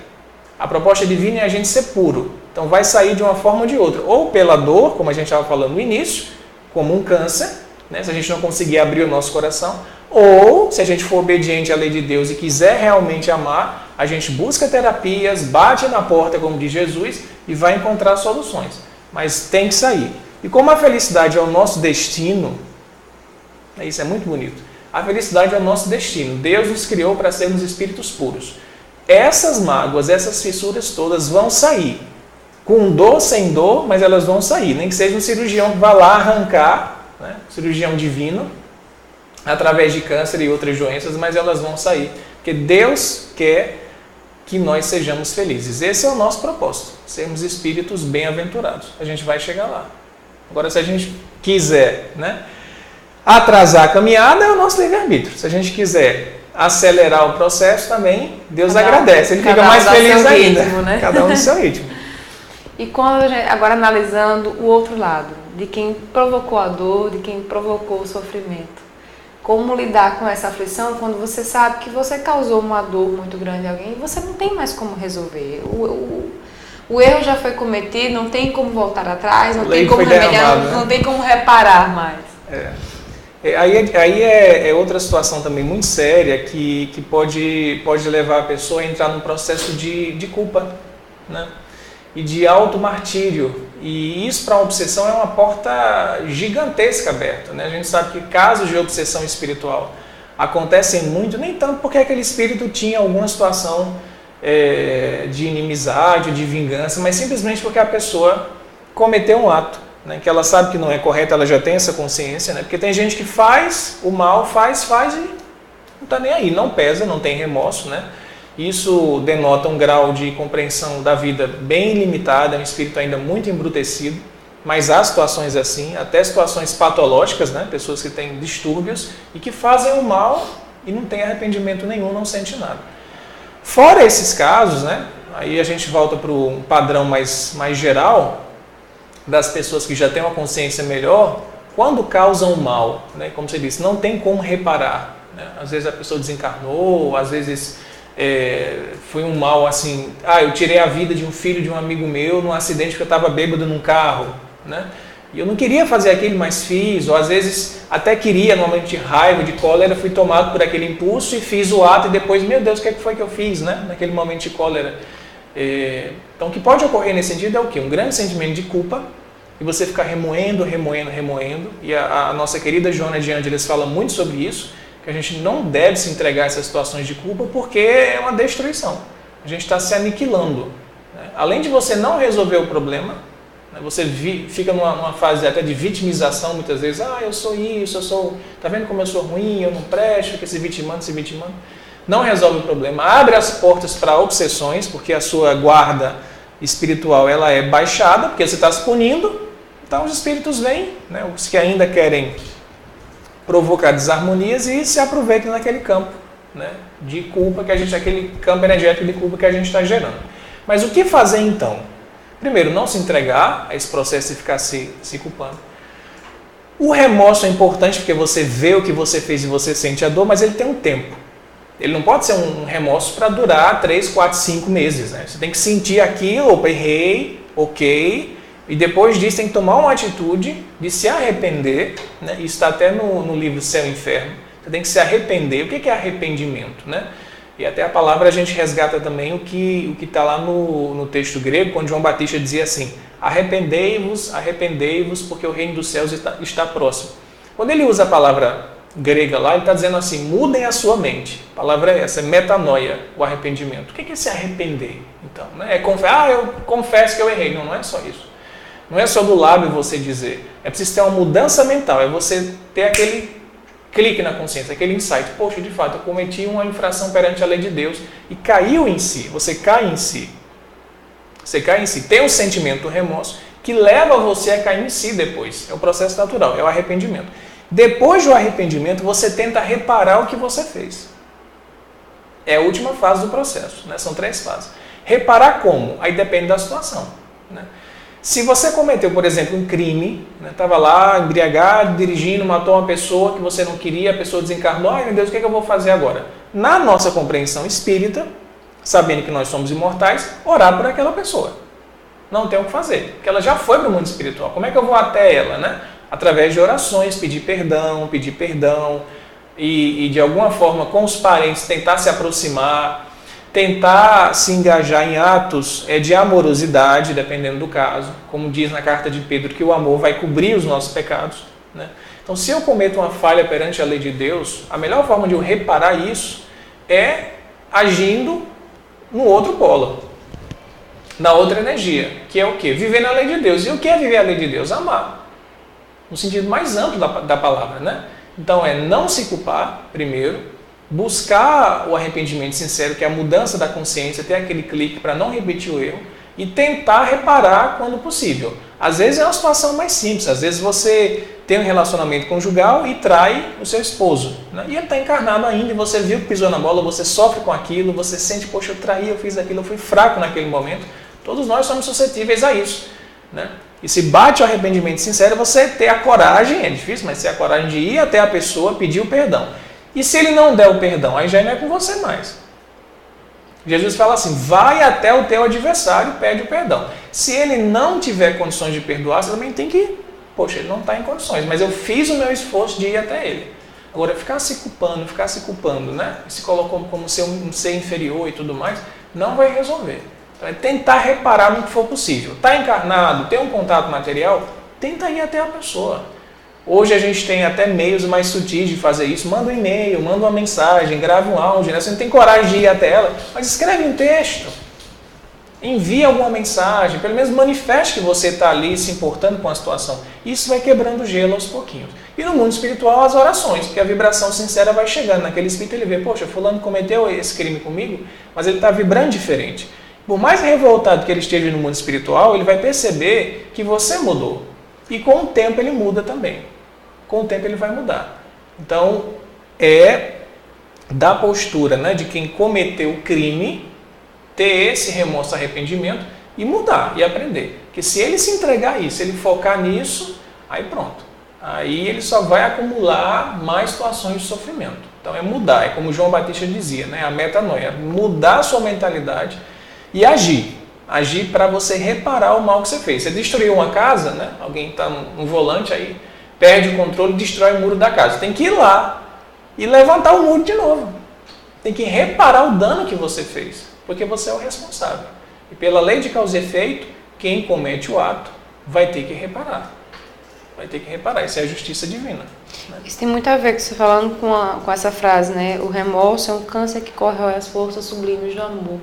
A proposta divina é a gente ser puro, então vai sair de uma forma ou de outra, ou pela dor, como a gente estava falando no início, como um câncer, né, se a gente não conseguir abrir o nosso coração, ou se a gente for obediente à lei de Deus e quiser realmente amar, a gente busca terapias, bate na porta, como diz Jesus, e vai encontrar soluções, mas tem que sair. E como a felicidade é o nosso destino, isso é muito bonito, a felicidade é o nosso destino. Deus nos criou para sermos espíritos puros. Essas mágoas, essas fissuras todas vão sair. Com dor, sem dor, mas elas vão sair. Nem que seja um cirurgião que vá lá arrancar, né? Cirurgião divino, através de câncer e outras doenças, mas elas vão sair. Porque Deus quer que nós sejamos felizes. Esse é o nosso propósito. Sermos espíritos bem-aventurados. A gente vai chegar lá. Agora, se a gente quiser, né, atrasar a caminhada, é o nosso livre-arbítrio. Se a gente quiser acelerar o processo também, Deus agradece. Ele fica mais feliz ainda. Ritmo, né? Cada um no seu ritmo. E quando agora analisando o outro lado, de quem provocou a dor, de quem provocou o sofrimento. Como lidar com essa aflição quando você sabe que você causou uma dor muito grande a alguém e você não tem mais como resolver? O erro já foi cometido, não tem como voltar atrás, não tem como remediar, não tem como reparar mais. Aí é outra situação também muito séria que pode levar a pessoa a entrar num processo de culpa, né? E de auto-martírio. E isso para a obsessão é uma porta gigantesca aberta, né? A gente sabe que casos de obsessão espiritual acontecem muito, nem tanto porque aquele espírito tinha alguma situação de inimizade, de vingança, mas simplesmente porque a pessoa cometeu um ato, né, que ela sabe que não é correto, ela já tem essa consciência, né? Porque tem gente que faz o mal, faz e não está nem aí, não pesa, não tem remorso, né? Isso denota um grau de compreensão da vida bem limitado, é um espírito ainda muito embrutecido, mas há situações assim, até situações patológicas, né? Pessoas que têm distúrbios e que fazem o mal e não tem arrependimento nenhum, não sente nada. Fora esses casos, né? Aí a gente volta para um padrão mais geral, das pessoas que já têm uma consciência melhor, quando causam mal, né? Como você disse, não tem como reparar, né? Às vezes a pessoa desencarnou, às vezes foi um mal assim, eu tirei a vida de um filho de um amigo meu num acidente que eu estava bêbado num carro, né? E eu não queria fazer aquilo, mas fiz, ou às vezes até queria, no momento de raiva, de cólera, fui tomado por aquele impulso e fiz o ato e depois, meu Deus, o que foi que eu fiz, né? Naquele momento de cólera. Então o que pode ocorrer nesse sentido é o quê? Um grande sentimento de culpa, e você ficar remoendo, e a nossa querida Joana de Ângeles fala muito sobre isso, que a gente não deve se entregar a essas situações de culpa porque é uma destruição. A gente está se aniquilando, né? Além de você não resolver o problema, né, você fica numa fase até de vitimização muitas vezes. Eu sou isso, tá vendo como eu sou ruim, eu não presto, fica se vitimando. Não resolve o problema, abre as portas para obsessões, porque a sua guarda espiritual ela é baixada, porque você está se punindo. Então os espíritos vêm, né, os que ainda querem provocar desarmonias e se aproveitam naquele campo, né, de culpa aquele campo energético de culpa que a gente está gerando. Mas o que fazer então? Primeiro, não se entregar a esse processo de ficar se culpando. O remorso é importante porque você vê o que você fez e você sente a dor, mas ele tem um tempo. Ele não pode ser um remorso para durar 3, 4, 5 meses. Né? Você tem que sentir aquilo, errei, ok, e depois disso tem que tomar uma atitude de se arrepender, né? Isso está até no livro Céu e Inferno. Você tem que se arrepender. O que é arrependimento? Né? E até a palavra a gente resgata também o que está lá no texto grego, quando João Batista dizia assim, arrependei-vos, porque o reino dos céus está próximo. Quando ele usa a palavra grega lá, ele está dizendo assim, mudem a sua mente. A palavra é essa, é metanoia, o arrependimento. O que é se arrepender? Então, né? Eu confesso que eu errei. Não é só isso. Não é só do lábio você dizer. É preciso ter uma mudança mental, é você ter aquele clique na consciência, aquele insight, poxa, de fato, eu cometi uma infração perante a lei de Deus e caiu em si, você cai em si. Você cai em si. Tem um sentimento do remorso que leva você a cair em si depois. É o processo natural, é o arrependimento. Depois do arrependimento, você tenta reparar o que você fez. É a última fase do processo, né? São 3 fases. Reparar como? Aí depende da situação, né? Se você cometeu, por exemplo, um crime, estava lá embriagado, dirigindo, matou uma pessoa que você não queria, a pessoa desencarnou, ai meu Deus, o que eu vou fazer agora? Na nossa compreensão espírita, sabendo que nós somos imortais, orar por aquela pessoa. Não tem o que fazer, porque ela já foi para o mundo espiritual. Como é que eu vou até ela, né? Através de orações, pedir perdão e de alguma forma com os parentes tentar se aproximar, tentar se engajar em atos de amorosidade, dependendo do caso, como diz na carta de Pedro, que o amor vai cobrir os nossos pecados, né? Então, se eu cometo uma falha perante a lei de Deus, a melhor forma de eu reparar isso é agindo no outro polo, na outra energia, que é o quê? Viver na lei de Deus. E o que é viver a lei de Deus? Amar, no sentido mais amplo da palavra, né? Então, é não se culpar, primeiro, buscar o arrependimento sincero, que é a mudança da consciência, ter aquele clique para não repetir o erro e tentar reparar quando possível. Às vezes é uma situação mais simples, às vezes você tem um relacionamento conjugal e trai o seu esposo, né? E ele está encarnado ainda e você viu que pisou na bola, você sofre com aquilo, você sente, poxa, eu traí, eu fiz aquilo, eu fui fraco naquele momento. Todos nós somos suscetíveis a isso, né? E se bate o arrependimento sincero, você ter a coragem, é difícil, mas ter a coragem de ir até a pessoa, pedir o perdão. E se ele não der o perdão, aí já não é com você mais. Jesus fala assim, vai até o teu adversário e pede o perdão. Se ele não tiver condições de perdoar, você também tem que ir. Poxa, ele não está em condições, mas eu fiz o meu esforço de ir até ele. Agora, ficar se culpando, né? Se colocou como ser um ser inferior e tudo mais, não vai resolver. Então, é tentar reparar no que for possível. Está encarnado, tem um contato material, tenta ir até a pessoa. Hoje a gente tem até meios mais sutis de fazer isso. Manda um e-mail, manda uma mensagem, grava um áudio, né? Você não tem coragem de ir até ela, mas escreve um texto. Envie alguma mensagem, pelo menos manifeste que você está ali se importando com a situação. Isso vai quebrando o gelo aos pouquinhos. E no mundo espiritual, as orações, porque a vibração sincera vai chegando. Naquele espírito ele vê, poxa, fulano cometeu esse crime comigo, mas ele está vibrando diferente. Por mais revoltado que ele esteja no mundo espiritual, ele vai perceber que você mudou. E com o tempo ele muda também. Com o tempo ele vai mudar. Então, é da postura, né, de quem cometeu o crime, ter esse remorso, arrependimento e mudar e aprender. Porque se ele se entregar a isso, ele focar nisso, aí pronto. Aí ele só vai acumular mais situações de sofrimento. Então é mudar, é como João Batista dizia, né, a metanoia, mudar a sua mentalidade e agir. Agir para você reparar o mal que você fez. Você destruiu uma casa, né, alguém está no volante aí, perde o controle e destrói o muro da casa. Tem que ir lá e levantar o muro de novo. Tem que reparar o dano que você fez, porque você é o responsável. E pela lei de causa e efeito, quem comete o ato vai ter que reparar. Vai ter que reparar. Isso é a justiça divina, né? Isso tem muito a ver com você falando com essa frase, né? O remorso é um câncer que corrói as forças sublimes do amor.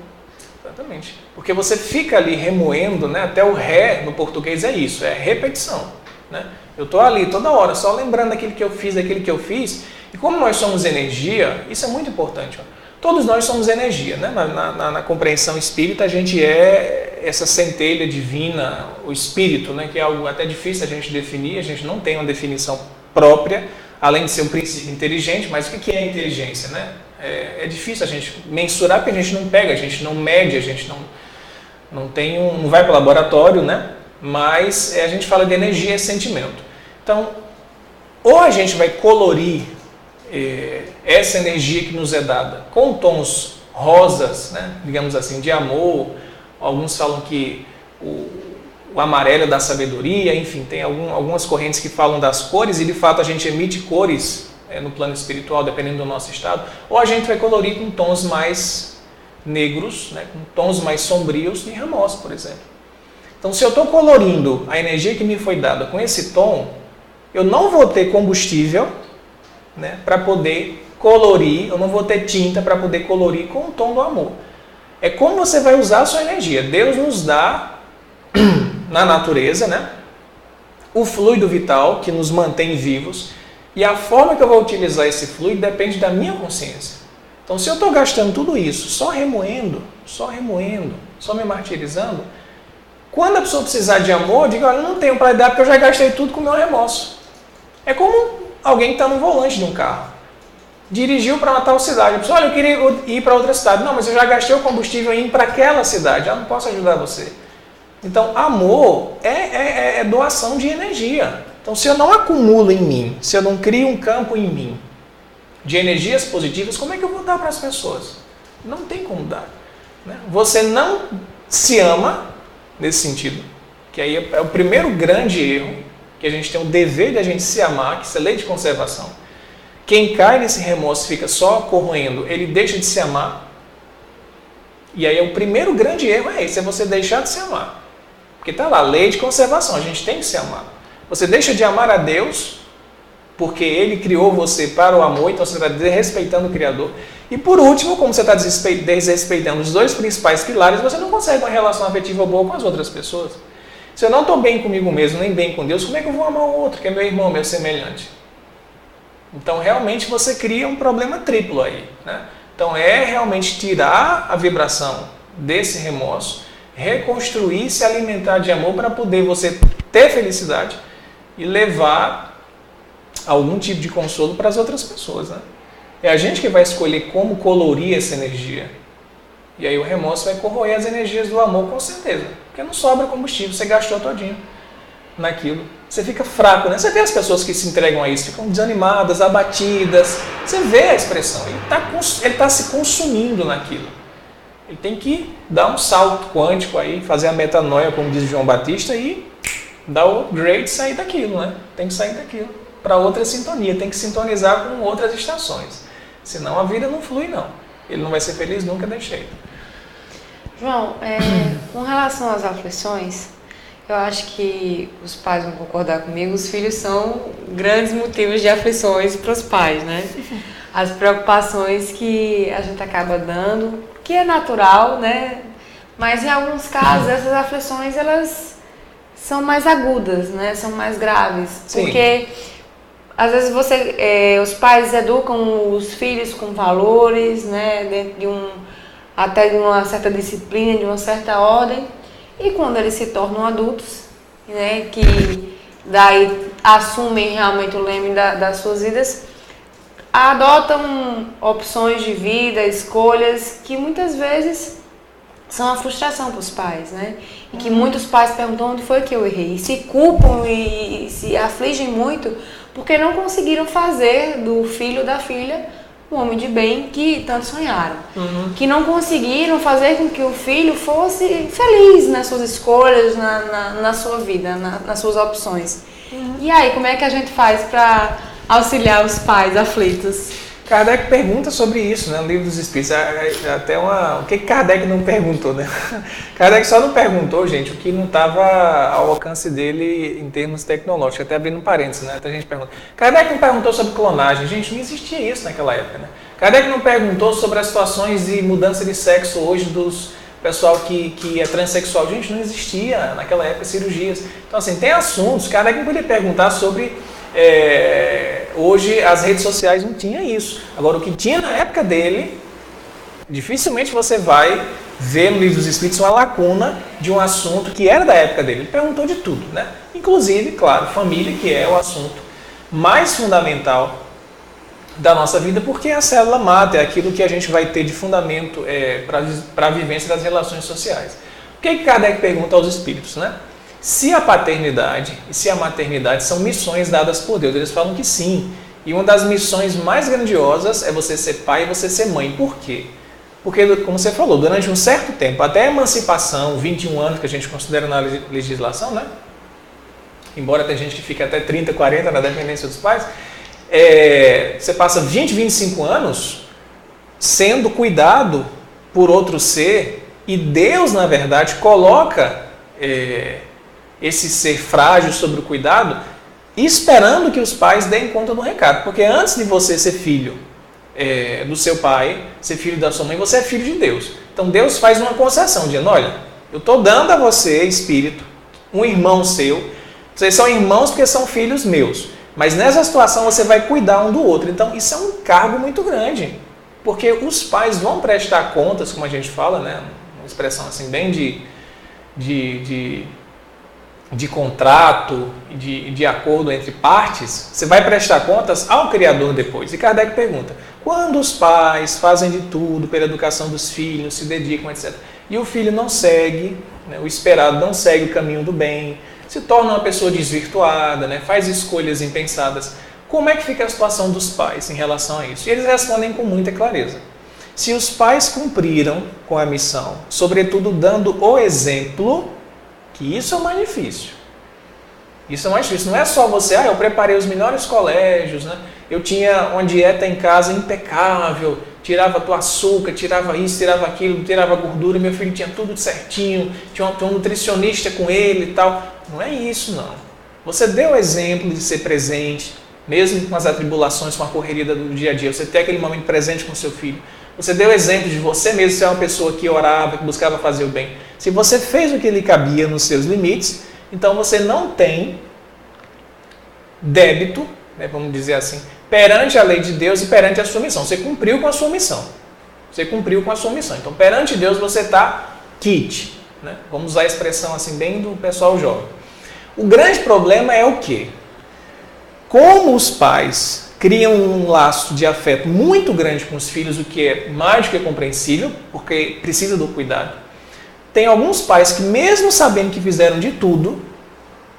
Exatamente. Porque você fica ali remoendo, né? Até o ré no português é isso, é repetição, né? Eu estou ali toda hora, só lembrando daquilo que eu fiz, e como nós somos energia, isso é muito importante. Ó. Todos nós somos energia, né? Na compreensão espírita, a gente é essa centelha divina, o espírito, né? Que é algo até difícil a gente definir, a gente não tem uma definição própria, além de ser um princípio inteligente, mas o que é inteligência, né? É difícil a gente mensurar, porque a gente não pega, a gente não mede, a gente não vai para o laboratório, né? Mas a gente fala de energia e sentimento. Então, ou a gente vai colorir essa energia que nos é dada com tons rosas, né, digamos assim, de amor. Alguns falam que o amarelo é da sabedoria, enfim, tem algumas correntes que falam das cores e de fato a gente emite cores no plano espiritual, dependendo do nosso estado. Ou a gente vai colorir com tons mais negros, né, com tons mais sombrios de remorso, por exemplo. Então, se eu estou colorindo a energia que me foi dada com esse tom, eu não vou ter combustível, né, para poder colorir, eu não vou ter tinta para poder colorir com o tom do amor. É como você vai usar a sua energia. Deus nos dá, na natureza, né, o fluido vital que nos mantém vivos, E a forma que eu vou utilizar esse fluido depende da minha consciência. Então, se eu estou gastando tudo isso só remoendo, só me martirizando, quando a pessoa precisar de amor, eu digo, olha, eu não tenho para dar porque eu já gastei tudo com o meu remorso. É como alguém que está no volante de um carro. Dirigiu para uma tal cidade. A pessoa, olha, eu queria ir para outra cidade. Não, mas eu já gastei o combustível em ir para aquela cidade. Eu não posso ajudar você. Então, amor é doação de energia. Então, se eu não acumulo em mim, se eu não crio um campo em mim de energias positivas, como é que eu vou dar para as pessoas? Não tem como dar. Né? Você não se ama nesse sentido, que aí é o primeiro grande erro, que a gente tem o dever de a gente se amar, que isso é lei de conservação. Quem cai nesse remorso fica só corroendo, ele deixa de se amar. E aí o primeiro grande erro é esse, é você deixar de se amar. Porque está lá, lei de conservação, a gente tem que se amar. Você deixa de amar a Deus, porque Ele criou você para o amor, então você está desrespeitando o Criador. E por último, como você está desrespeitando os dois principais pilares, você não consegue uma relação afetiva boa com as outras pessoas. Se eu não estou bem comigo mesmo, nem bem com Deus, como é que eu vou amar o outro, que é meu irmão, meu semelhante? Então, realmente, você cria um problema triplo aí. Né? Então, é realmente tirar a vibração desse remorso, reconstruir, se alimentar de amor para poder você ter felicidade e levar algum tipo de consolo para as outras pessoas. Né? É a gente que vai escolher como colorir essa energia. E aí o remorso vai corroer as energias do amor, com certeza. Porque não sobra combustível, você gastou todinho naquilo. Você fica fraco, né? Você vê as pessoas que se entregam a isso, ficam desanimadas, abatidas. Você vê a expressão, ele está se consumindo naquilo. Ele tem que dar um salto quântico aí, fazer a metanoia, como diz João Batista, e dar o upgrade e sair daquilo, né? Tem que sair daquilo para outra sintonia, tem que sintonizar com outras estações. Senão a vida não flui, não. Ele não vai ser feliz nunca, de jeito. João, com relação às aflições, eu acho que os pais vão concordar comigo, os filhos são grandes motivos de aflições para os pais, né? As preocupações que a gente acaba dando, que é natural, né? Mas em alguns casos essas aflições, elas são mais agudas, né? São mais graves. Sim. Porque às vezes os pais educam os filhos com valores, né? Dentro de até de uma certa disciplina, de uma certa ordem. E quando eles se tornam adultos, né, que daí assumem realmente o leme das suas vidas, adotam opções de vida, escolhas que muitas vezes são uma frustração para os pais, né? E que muitos pais perguntam onde foi que eu errei. E se culpam e se afligem muito porque não conseguiram fazer do filho ou da filha um homem de bem que tanto sonharam. Que não conseguiram fazer com que o filho fosse feliz nas suas escolhas, na sua vida, nas suas opções. E aí, como é que a gente faz para auxiliar os pais aflitos? Kardec pergunta sobre isso, né, no Livro dos Espíritos. Até o que Kardec não perguntou, né? Kardec só não perguntou, gente, o que não estava ao alcance dele em termos tecnológicos. Até abrindo um parênteses, né? Até a gente pergunta. Kardec não perguntou sobre clonagem. Gente, não existia isso naquela época, né? Kardec não perguntou sobre as situações de mudança de sexo hoje dos pessoal que é transexual. Gente, não existia naquela época cirurgias. Então, assim, tem assuntos. Kardec não podia perguntar sobre... hoje as redes sociais não tinham isso. Agora, o que tinha na época dele, dificilmente você vai ver no Livro dos Espíritos uma lacuna de um assunto que era da época dele. Ele perguntou de tudo, né? Inclusive, claro, família, que é o assunto mais fundamental da nossa vida, porque a célula mata é aquilo que a gente vai ter de fundamento para a vivência das relações sociais. O que Kardec pergunta aos espíritos, né? Se a paternidade e se a maternidade são missões dadas por Deus. Eles falam que sim. E uma das missões mais grandiosas é você ser pai e você ser mãe. Por quê? Porque, como você falou, durante um certo tempo, até a emancipação, 21 anos que a gente considera na legislação, né? Embora tenha gente que fica até 30, 40 na dependência dos pais, você passa 20, 25 anos sendo cuidado por outro ser e Deus, na verdade, coloca... esse ser frágil sobre o cuidado, esperando que os pais deem conta do recado. Porque antes de você ser filho do seu pai, ser filho da sua mãe, você é filho de Deus. Então Deus faz uma concessão, dizendo, olha, eu estou dando a você, espírito, um irmão seu, vocês são irmãos porque são filhos meus. Mas nessa situação você vai cuidar um do outro. Então isso é um cargo muito grande. Porque os pais vão prestar contas, como a gente fala, né? Uma expressão assim bem de contrato, de acordo entre partes. Você vai prestar contas ao Criador depois. E Kardec pergunta, quando os pais fazem de tudo pela educação dos filhos, se dedicam, etc., e o filho não segue, né, o esperado não segue o caminho do bem, se torna uma pessoa desvirtuada, né, faz escolhas impensadas, como é que fica a situação dos pais em relação a isso? E eles respondem com muita clareza. Se os pais cumpriram com a missão, sobretudo dando o exemplo, que isso é o mais difícil. Isso é mais difícil. Não é só você, eu preparei os melhores colégios, né? Eu tinha uma dieta em casa impecável, tirava do açúcar, tirava isso, tirava aquilo, tirava gordura, meu filho tinha tudo certinho, tinha um nutricionista com ele e tal. Não é isso, não. Você deu o exemplo de ser presente, mesmo com as atribulações, com a correria do dia a dia, você tem aquele momento presente com seu filho. Você deu o exemplo de você mesmo ser uma pessoa que orava, que buscava fazer o bem. Se você fez o que lhe cabia nos seus limites, então você não tem débito, né, vamos dizer assim, perante a lei de Deus e perante a sua missão. Você cumpriu com a sua missão. Você cumpriu com a sua missão. Então, perante Deus, você está quite. Né? Vamos usar a expressão assim bem do pessoal jovem. O grande problema é o quê? Como os pais criam um laço de afeto muito grande com os filhos, o que é mais do que compreensível, porque precisa do cuidado. Tem alguns pais que, mesmo sabendo que fizeram de tudo,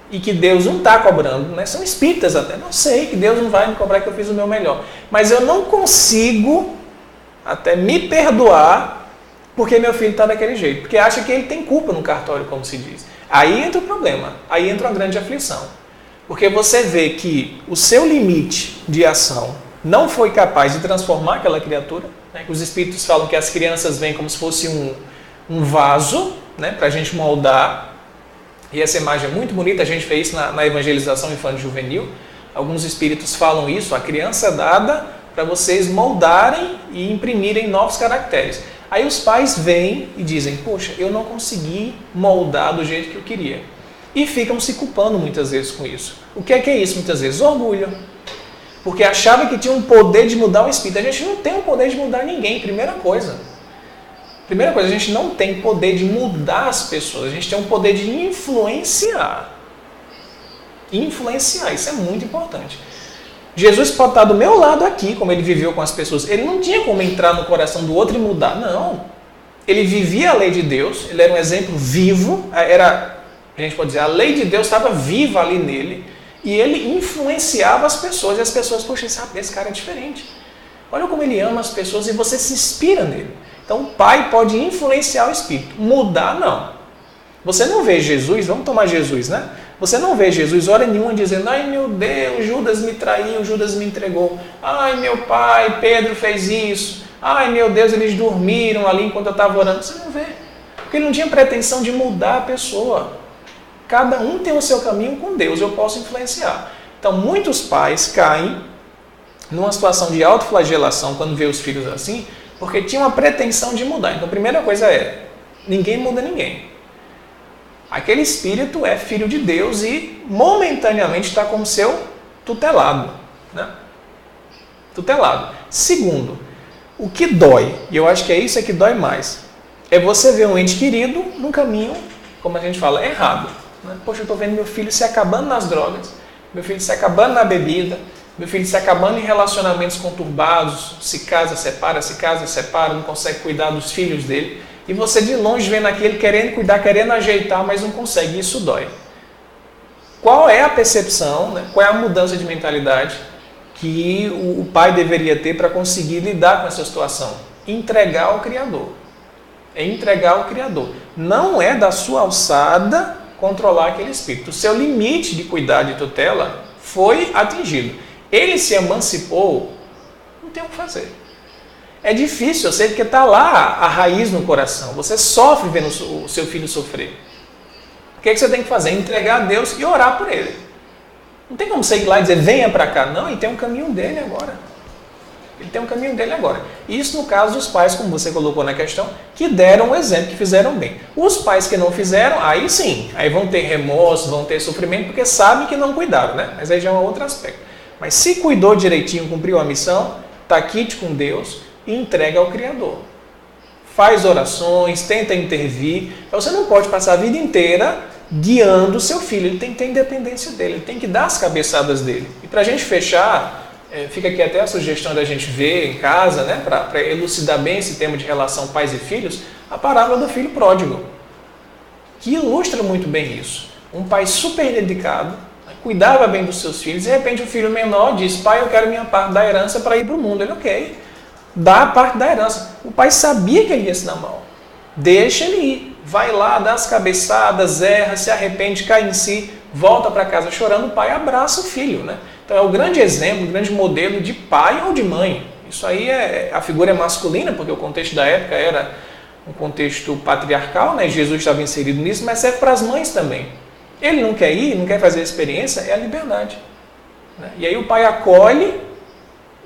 e que Deus não está cobrando, né? São espíritas até, não sei, que Deus não vai me cobrar que eu fiz o meu melhor. Mas eu não consigo até me perdoar porque meu filho está daquele jeito, porque acha que ele tem culpa no cartório, como se diz. Aí entra o problema, aí entra uma grande aflição. Porque você vê que o seu limite de ação não foi capaz de transformar aquela criatura. Né? Os espíritos falam que as crianças vêm como se fosse um vaso, né, para a gente moldar. E essa imagem é muito bonita, a gente fez isso na evangelização infantil juvenil. Alguns espíritos falam isso, a criança é dada para vocês moldarem e imprimirem novos caracteres. Aí os pais vêm e dizem, poxa, eu não consegui moldar do jeito que eu queria. E ficam se culpando muitas vezes com isso. O que é isso muitas vezes? Orgulho. Porque achava que tinha um poder de mudar o espírito. A gente não tem o poder de mudar ninguém, primeira coisa. Primeira coisa, a gente não tem poder de mudar as pessoas, a gente tem um poder de influenciar. Influenciar, isso é muito importante. Jesus pode estar do meu lado aqui, como ele viveu com as pessoas. Ele não tinha como entrar no coração do outro e mudar, não. Ele vivia a lei de Deus, ele era um exemplo vivo, a gente pode dizer, a lei de Deus estava viva ali nele, e ele influenciava as pessoas, e as pessoas, poxa, esse cara é diferente. Olha como ele ama as pessoas e você se inspira nele. Então o pai pode influenciar o espírito, mudar não. Você não vê Jesus, vamos tomar Jesus, né? Você não vê Jesus hora nenhuma dizendo, ai meu Deus, Judas me traiu, Judas me entregou. Ai meu pai, Pedro fez isso. Ai meu Deus, eles dormiram ali enquanto eu estava orando. Você não vê. Porque ele não tinha pretensão de mudar a pessoa. Cada um tem o seu caminho com Deus, eu posso influenciar. Então muitos pais caem numa situação de autoflagelação quando vê os filhos assim, porque tinha uma pretensão de mudar. Então a primeira coisa é, ninguém muda ninguém. Aquele espírito é filho de Deus e momentaneamente está como seu tutelado. Né? Tutelado. Segundo, o que dói, e eu acho que é isso que dói mais, é você ver um ente querido num caminho, como a gente fala, errado. Né? Poxa, eu estou vendo meu filho se acabando nas drogas, meu filho se acabando na bebida, meu filho se acabando em relacionamentos conturbados, se casa, separa, não consegue cuidar dos filhos dele. E você de longe vendo aquele querendo cuidar, querendo ajeitar, mas não consegue. Isso dói. Qual é a percepção, né? Qual é a mudança de mentalidade que o pai deveria ter para conseguir lidar com essa situação? Entregar ao Criador. É entregar ao Criador. Não é da sua alçada controlar aquele espírito. O seu limite de cuidado e tutela foi atingido. Ele se emancipou, não tem o que fazer. É difícil, eu sei, porque está lá a raiz no coração. Você sofre vendo o seu filho sofrer. O que você tem que fazer? Entregar a Deus e orar por ele. Não tem como você ir lá e dizer, venha para cá. Não, ele tem um caminho dele agora. Ele tem um caminho dele agora. Isso no caso dos pais, como você colocou na questão, que deram o exemplo, que fizeram bem. Os pais que não fizeram, aí sim, aí vão ter remorso, vão ter sofrimento, porque sabem que não cuidaram, né? Mas aí já é um outro aspecto. Mas se cuidou direitinho, cumpriu a missão, está quite com Deus e entrega ao Criador. Faz orações, tenta intervir. Então você não pode passar a vida inteira guiando o seu filho. Ele tem que ter independência dele, ele tem que dar as cabeçadas dele. E para a gente fechar, fica aqui até a sugestão da gente ver em casa, né, para elucidar bem esse tema de relação pais e filhos, a parábola do filho pródigo, que ilustra muito bem isso. Um pai super dedicado, cuidava bem dos seus filhos, de repente o filho menor diz: pai, eu quero minha parte da herança para ir para o mundo. Ele, ok, dá a parte da herança. O pai sabia que ele ia se dar mal. Deixa ele ir. Vai lá, dá as cabeçadas, erra, se arrepende, cai em si, volta para casa chorando, o pai abraça o filho, né? Então é o grande exemplo, o grande modelo de pai ou de mãe. Isso aí a figura é masculina, porque o contexto da época era um contexto patriarcal, né? Jesus estava inserido nisso, mas serve para as mães também. Ele não quer ir, não quer fazer a experiência, é a liberdade, né? E aí o pai acolhe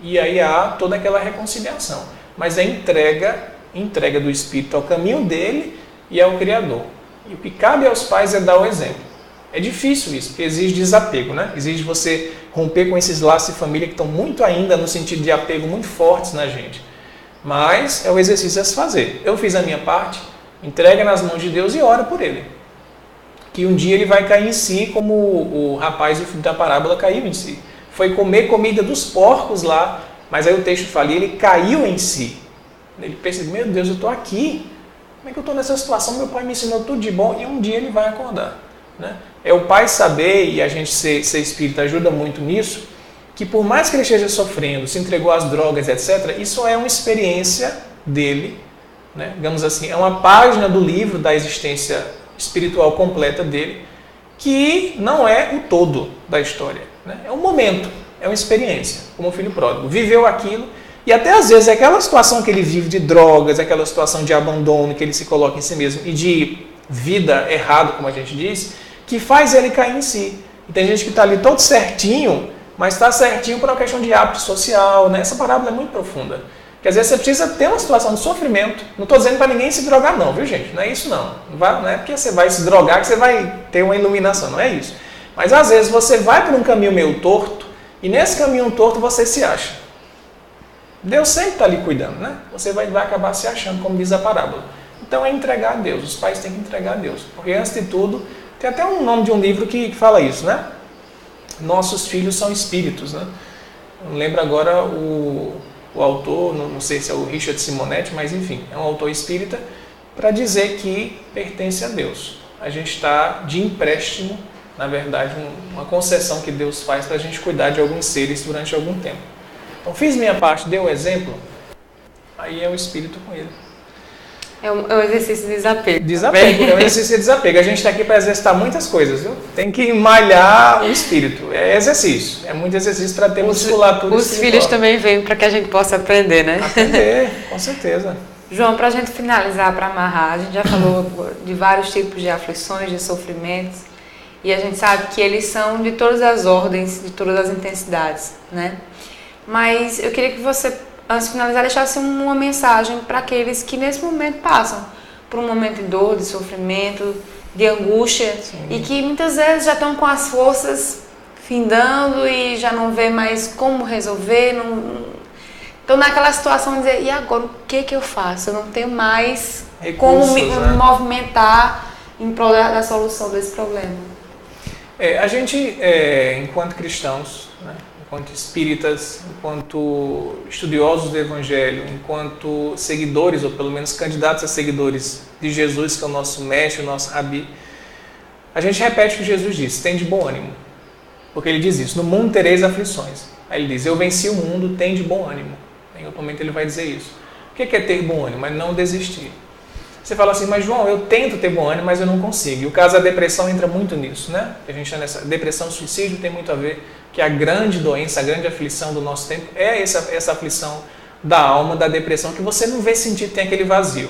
e aí há toda aquela reconciliação. Mas a entrega do Espírito ao caminho dele e ao Criador. E o que cabe aos pais é dar o exemplo. É difícil isso, porque exige desapego, né? Exige você romper com esses laços de família que estão muito ainda no sentido de apego muito fortes na gente. Mas é o exercício a se fazer. Eu fiz a minha parte, entrega nas mãos de Deus e ora por ele. Que um dia ele vai cair em si, como o rapaz e o filho da parábola caiu em si. Foi comer comida dos porcos lá, mas aí o texto fala, ele caiu em si. Ele pensa, meu Deus, eu estou aqui. Como é que eu estou nessa situação? Meu pai me ensinou tudo de bom e um dia ele vai acordar, né? É o pai saber, e a gente ser espírita ajuda muito nisso, que por mais que ele esteja sofrendo, se entregou às drogas, etc., isso é uma experiência dele, né? Digamos assim, é uma página do livro da existência espiritual completa dele, que não é o todo da história, né? É um momento, é uma experiência, como o filho pródigo. Viveu aquilo, e até às vezes aquela situação que ele vive de drogas, aquela situação de abandono que ele se coloca em si mesmo, e de vida errada, como a gente diz, que faz ele cair em si. E tem gente que está ali todo certinho, mas está certinho por uma questão de hábito social, né? Essa parábola é muito profunda. Porque às vezes você precisa ter uma situação de sofrimento. Não estou dizendo para ninguém se drogar não, viu gente? Não é isso não. Não é porque você vai se drogar que você vai ter uma iluminação, não é isso. Mas às vezes você vai por um caminho meio torto, e nesse caminho torto você se acha. Deus sempre está ali cuidando, né? Você vai acabar se achando, como diz a parábola. Então é entregar a Deus. Os pais têm que entregar a Deus. Porque antes de tudo, tem até um nome de um livro que fala isso, né? Nossos filhos são espíritos, né? Não lembro agora o autor, não sei se é o Richard Simonetti, mas enfim, é um autor espírita para dizer que pertence a Deus. A gente está de empréstimo, na verdade, uma concessão que Deus faz para a gente cuidar de alguns seres durante algum tempo. Então fiz minha parte, dei o exemplo, aí é o espírito com ele. É um exercício de desapego. Desapego, é um exercício de desapego. A gente está aqui para exercitar muitas coisas, viu? Tem que malhar o espírito. É exercício. É muito exercício para ter musculatura. Os filhos também vêm para que a gente possa aprender, né? Aprender, com certeza. João, para a gente finalizar, para amarrar, a gente já falou de vários tipos de aflições, de sofrimentos, e a gente sabe que eles são de todas as ordens, de todas as intensidades, né? Mas eu queria que você, antes de finalizar, deixasse uma mensagem para aqueles que nesse momento passam por um momento de dor, de sofrimento, de angústia. Sim. E que muitas vezes já estão com as forças findando e já não vê mais como resolver. Estão naquela situação de dizer, e agora, o que eu faço? Eu não tenho mais recursos, como me movimentar em prol da solução desse problema. A gente, enquanto cristãos, né? Enquanto espíritas, enquanto estudiosos do Evangelho, enquanto seguidores, ou pelo menos candidatos a seguidores de Jesus, que é o nosso mestre, o nosso rabi, a gente repete o que Jesus disse, tem de bom ânimo. Porque ele diz isso, no mundo tereis aflições. Aí ele diz, eu venci o mundo, tem de bom ânimo. Em outro momento ele vai dizer isso. O que é ter bom ânimo? É não desistir. Você fala assim, mas João, eu tento ter bom ânimo, mas eu não consigo. E o caso da depressão entra muito nisso, né? A gente nessa depressão, suicídio tem muito a ver, que a grande doença, a grande aflição do nosso tempo é essa aflição da alma, da depressão, que você não vê sentido, tem aquele vazio.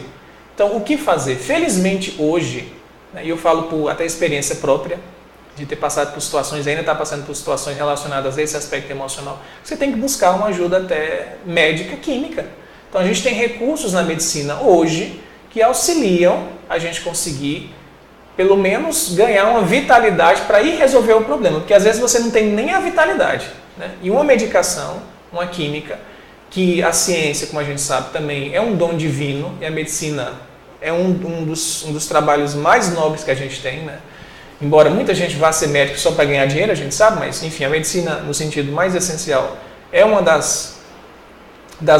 Então, o que fazer? Felizmente, hoje, né, e eu falo por até experiência própria, de ter passado por situações, ainda está passando por situações relacionadas a esse aspecto emocional, você tem que buscar uma ajuda até médica, química. Então, a gente tem recursos na medicina hoje que auxiliam a gente conseguir pelo menos ganhar uma vitalidade para ir resolver o problema, porque às vezes você não tem nem a vitalidade, né? E uma medicação, uma química, que a ciência, como a gente sabe também, é um dom divino, e a medicina é um dos trabalhos mais nobres que a gente tem, né? Embora muita gente vá ser médico só para ganhar dinheiro, a gente sabe, mas enfim, a medicina no sentido mais essencial é uma das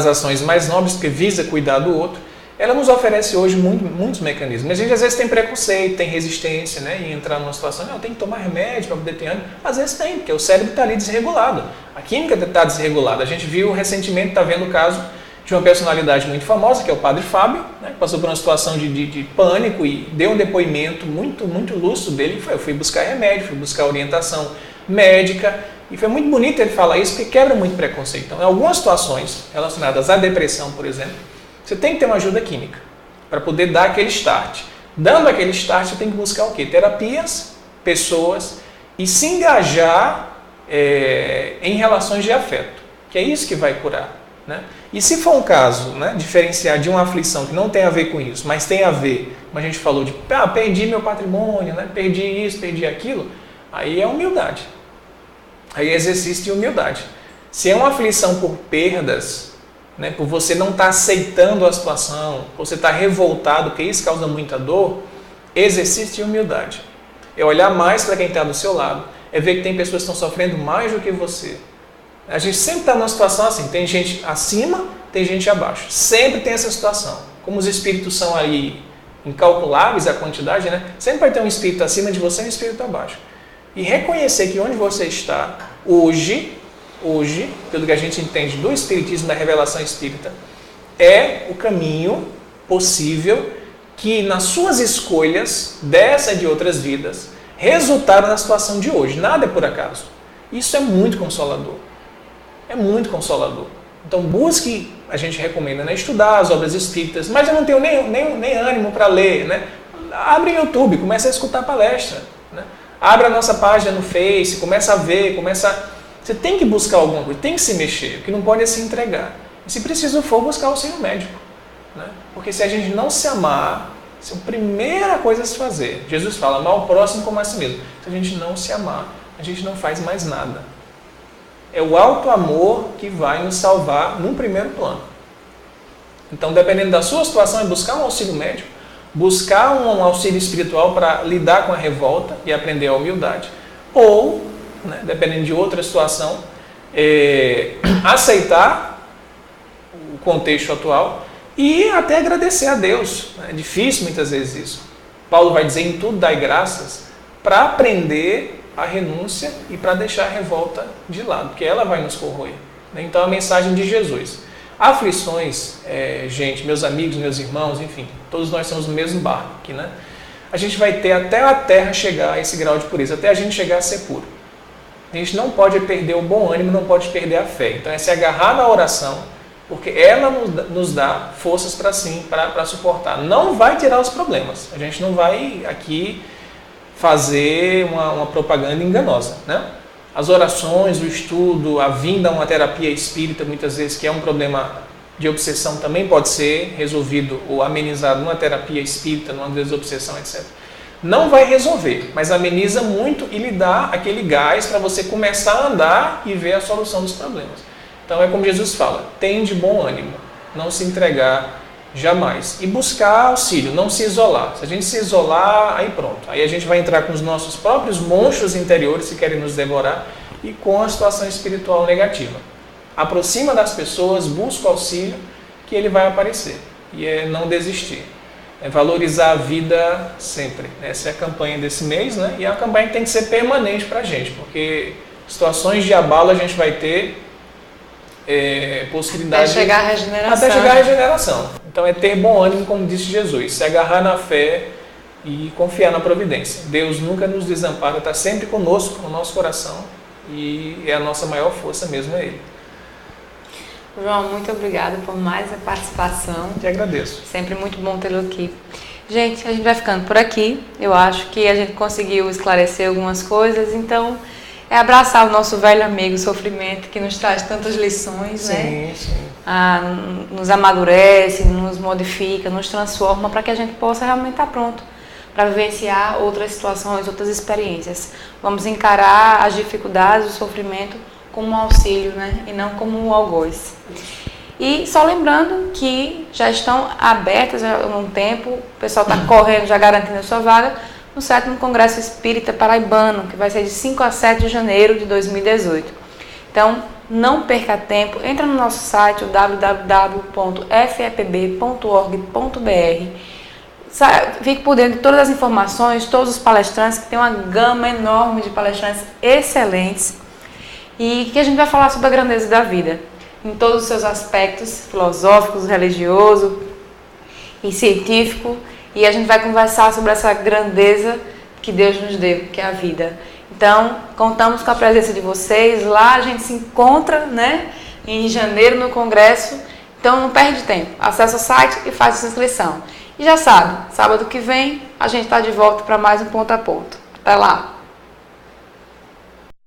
ações mais nobres, porque visa cuidar do outro. Ela nos oferece hoje muitos mecanismos. A gente às vezes tem preconceito, tem resistência, né, em entrar numa situação, não, tem que tomar remédio para poder ter ânimo. Às vezes tem, porque o cérebro está ali desregulado. A química está desregulada. A gente viu recentemente, está vendo o caso de uma personalidade muito famosa, que é o Padre Fábio, né, que passou por uma situação de pânico e deu um depoimento muito lúcido dele. Eu fui buscar remédio, fui buscar orientação médica, e foi muito bonito ele falar isso, porque quebra muito preconceito. Então, em algumas situações relacionadas à depressão, por exemplo, você tem que ter uma ajuda química para poder dar aquele start. Dando aquele start, você tem que buscar o quê? Terapias, pessoas e se engajar em relações de afeto, que é isso que vai curar, né? E se for um caso, né, diferenciar de uma aflição que não tem a ver com isso, mas tem a ver, como a gente falou, de perdi meu patrimônio, né, perdi isso, perdi aquilo, aí é humildade. Aí é exercício de humildade. Se é uma aflição por perdas, né, por você não estar aceitando a situação, você está revoltado, porque isso causa muita dor, exercício de humildade. É olhar mais para quem está do seu lado, é ver que tem pessoas que estão sofrendo mais do que você. A gente sempre está numa situação assim, tem gente acima, tem gente abaixo. Sempre tem essa situação. Como os espíritos são aí incalculáveis, a quantidade, né? Sempre vai ter um espírito acima de você e um espírito abaixo. E reconhecer que onde você está hoje, pelo que a gente entende do espiritismo, da revelação espírita, é o caminho possível que nas suas escolhas, dessa e de outras vidas, resultaram na situação de hoje. Nada é por acaso. Isso é muito consolador. É muito consolador. Então busque, a gente recomenda, né, estudar as obras espíritas, mas eu não tenho nem ânimo para ler, né? Abre o YouTube, começa a escutar palestra, né? Abre a nossa página no Face, começa a ver, Você tem que buscar alguma coisa, tem que se mexer, o que não pode é se entregar. E se preciso for, buscar o auxílio médico, né? Porque se a gente não se amar, essa é a primeira coisa a se fazer. Jesus fala, amar o próximo como a si mesmo. Se a gente não se amar, a gente não faz mais nada. É o auto-amor que vai nos salvar num primeiro plano. Então, dependendo da sua situação, é buscar um auxílio médico, buscar um auxílio espiritual para lidar com a revolta e aprender a humildade. Ou, né, dependendo de outra situação, aceitar o contexto atual e até agradecer a Deus. É difícil muitas vezes isso. Paulo vai dizer, em tudo dai graças, para aprender a renúncia e para deixar a revolta de lado, porque ela vai nos corroer. Então a mensagem de Jesus. Aflições, gente, meus amigos, meus irmãos, enfim, todos nós estamos no mesmo barco aqui, né? A gente vai ter até a terra chegar a esse grau de pureza, até a gente chegar a ser puro. A gente não pode perder o bom ânimo, não pode perder a fé. Então é se agarrar na oração, porque ela nos dá forças para suportar. Não vai tirar os problemas. A gente não vai aqui fazer uma propaganda enganosa, né? As orações, o estudo, a vinda a uma terapia espírita, muitas vezes, que é um problema de obsessão, também pode ser resolvido ou amenizado numa terapia espírita, numa desobsessão, etc. Não vai resolver, mas ameniza muito e lhe dá aquele gás para você começar a andar e ver a solução dos problemas. Então é como Jesus fala, tem de bom ânimo, não se entregar jamais. E buscar auxílio, não se isolar. Se a gente se isolar, aí pronto. Aí a gente vai entrar com os nossos próprios monstros interiores que querem nos devorar e com a situação espiritual negativa. Aproxima das pessoas, busca o auxílio, que ele vai aparecer. E é não desistir. É valorizar a vida sempre. Essa é a campanha desse mês, né? E é uma campanha que tem que ser permanente para a gente, porque situações de abalo a gente vai ter possibilidade até chegar à regeneração. Até chegar à regeneração. Então é ter bom ânimo, como disse Jesus, se agarrar na fé e confiar na providência. Deus nunca nos desampara, está sempre conosco, no nosso coração, e é a nossa maior força mesmo, é Ele. João, muito obrigada por mais a participação. Te agradeço. Sempre muito bom tê-lo aqui. Gente, a gente vai ficando por aqui. Eu acho que a gente conseguiu esclarecer algumas coisas, então é abraçar o nosso velho amigo, o sofrimento, que nos traz tantas lições, sim, né? Sim. Nos amadurece, nos modifica, nos transforma para que a gente possa realmente estar pronto para vivenciar outras situações, outras experiências. Vamos encarar as dificuldades, o sofrimento como um auxílio, né? E não como um algoz. E só lembrando que já estão abertas há um tempo, o pessoal está correndo, já garantindo a sua vaga, no 7º Congresso Espírita Paraibano, que vai ser de 5 a 7 de janeiro de 2018. Então, não perca tempo, entra no nosso site, www.fepb.org.br, fique por dentro de todas as informações, todos os palestrantes, que tem uma gama enorme de palestrantes excelentes, e que a gente vai falar sobre a grandeza da vida, em todos os seus aspectos filosóficos, religioso e científico, e a gente vai conversar sobre essa grandeza que Deus nos deu, que é a vida. Então, contamos com a presença de vocês, lá a gente se encontra, né, em janeiro no congresso, então não perde tempo, acessa o site e faz a sua inscrição. E já sabe, sábado que vem a gente está de volta para mais um Ponto a Ponto. Até lá!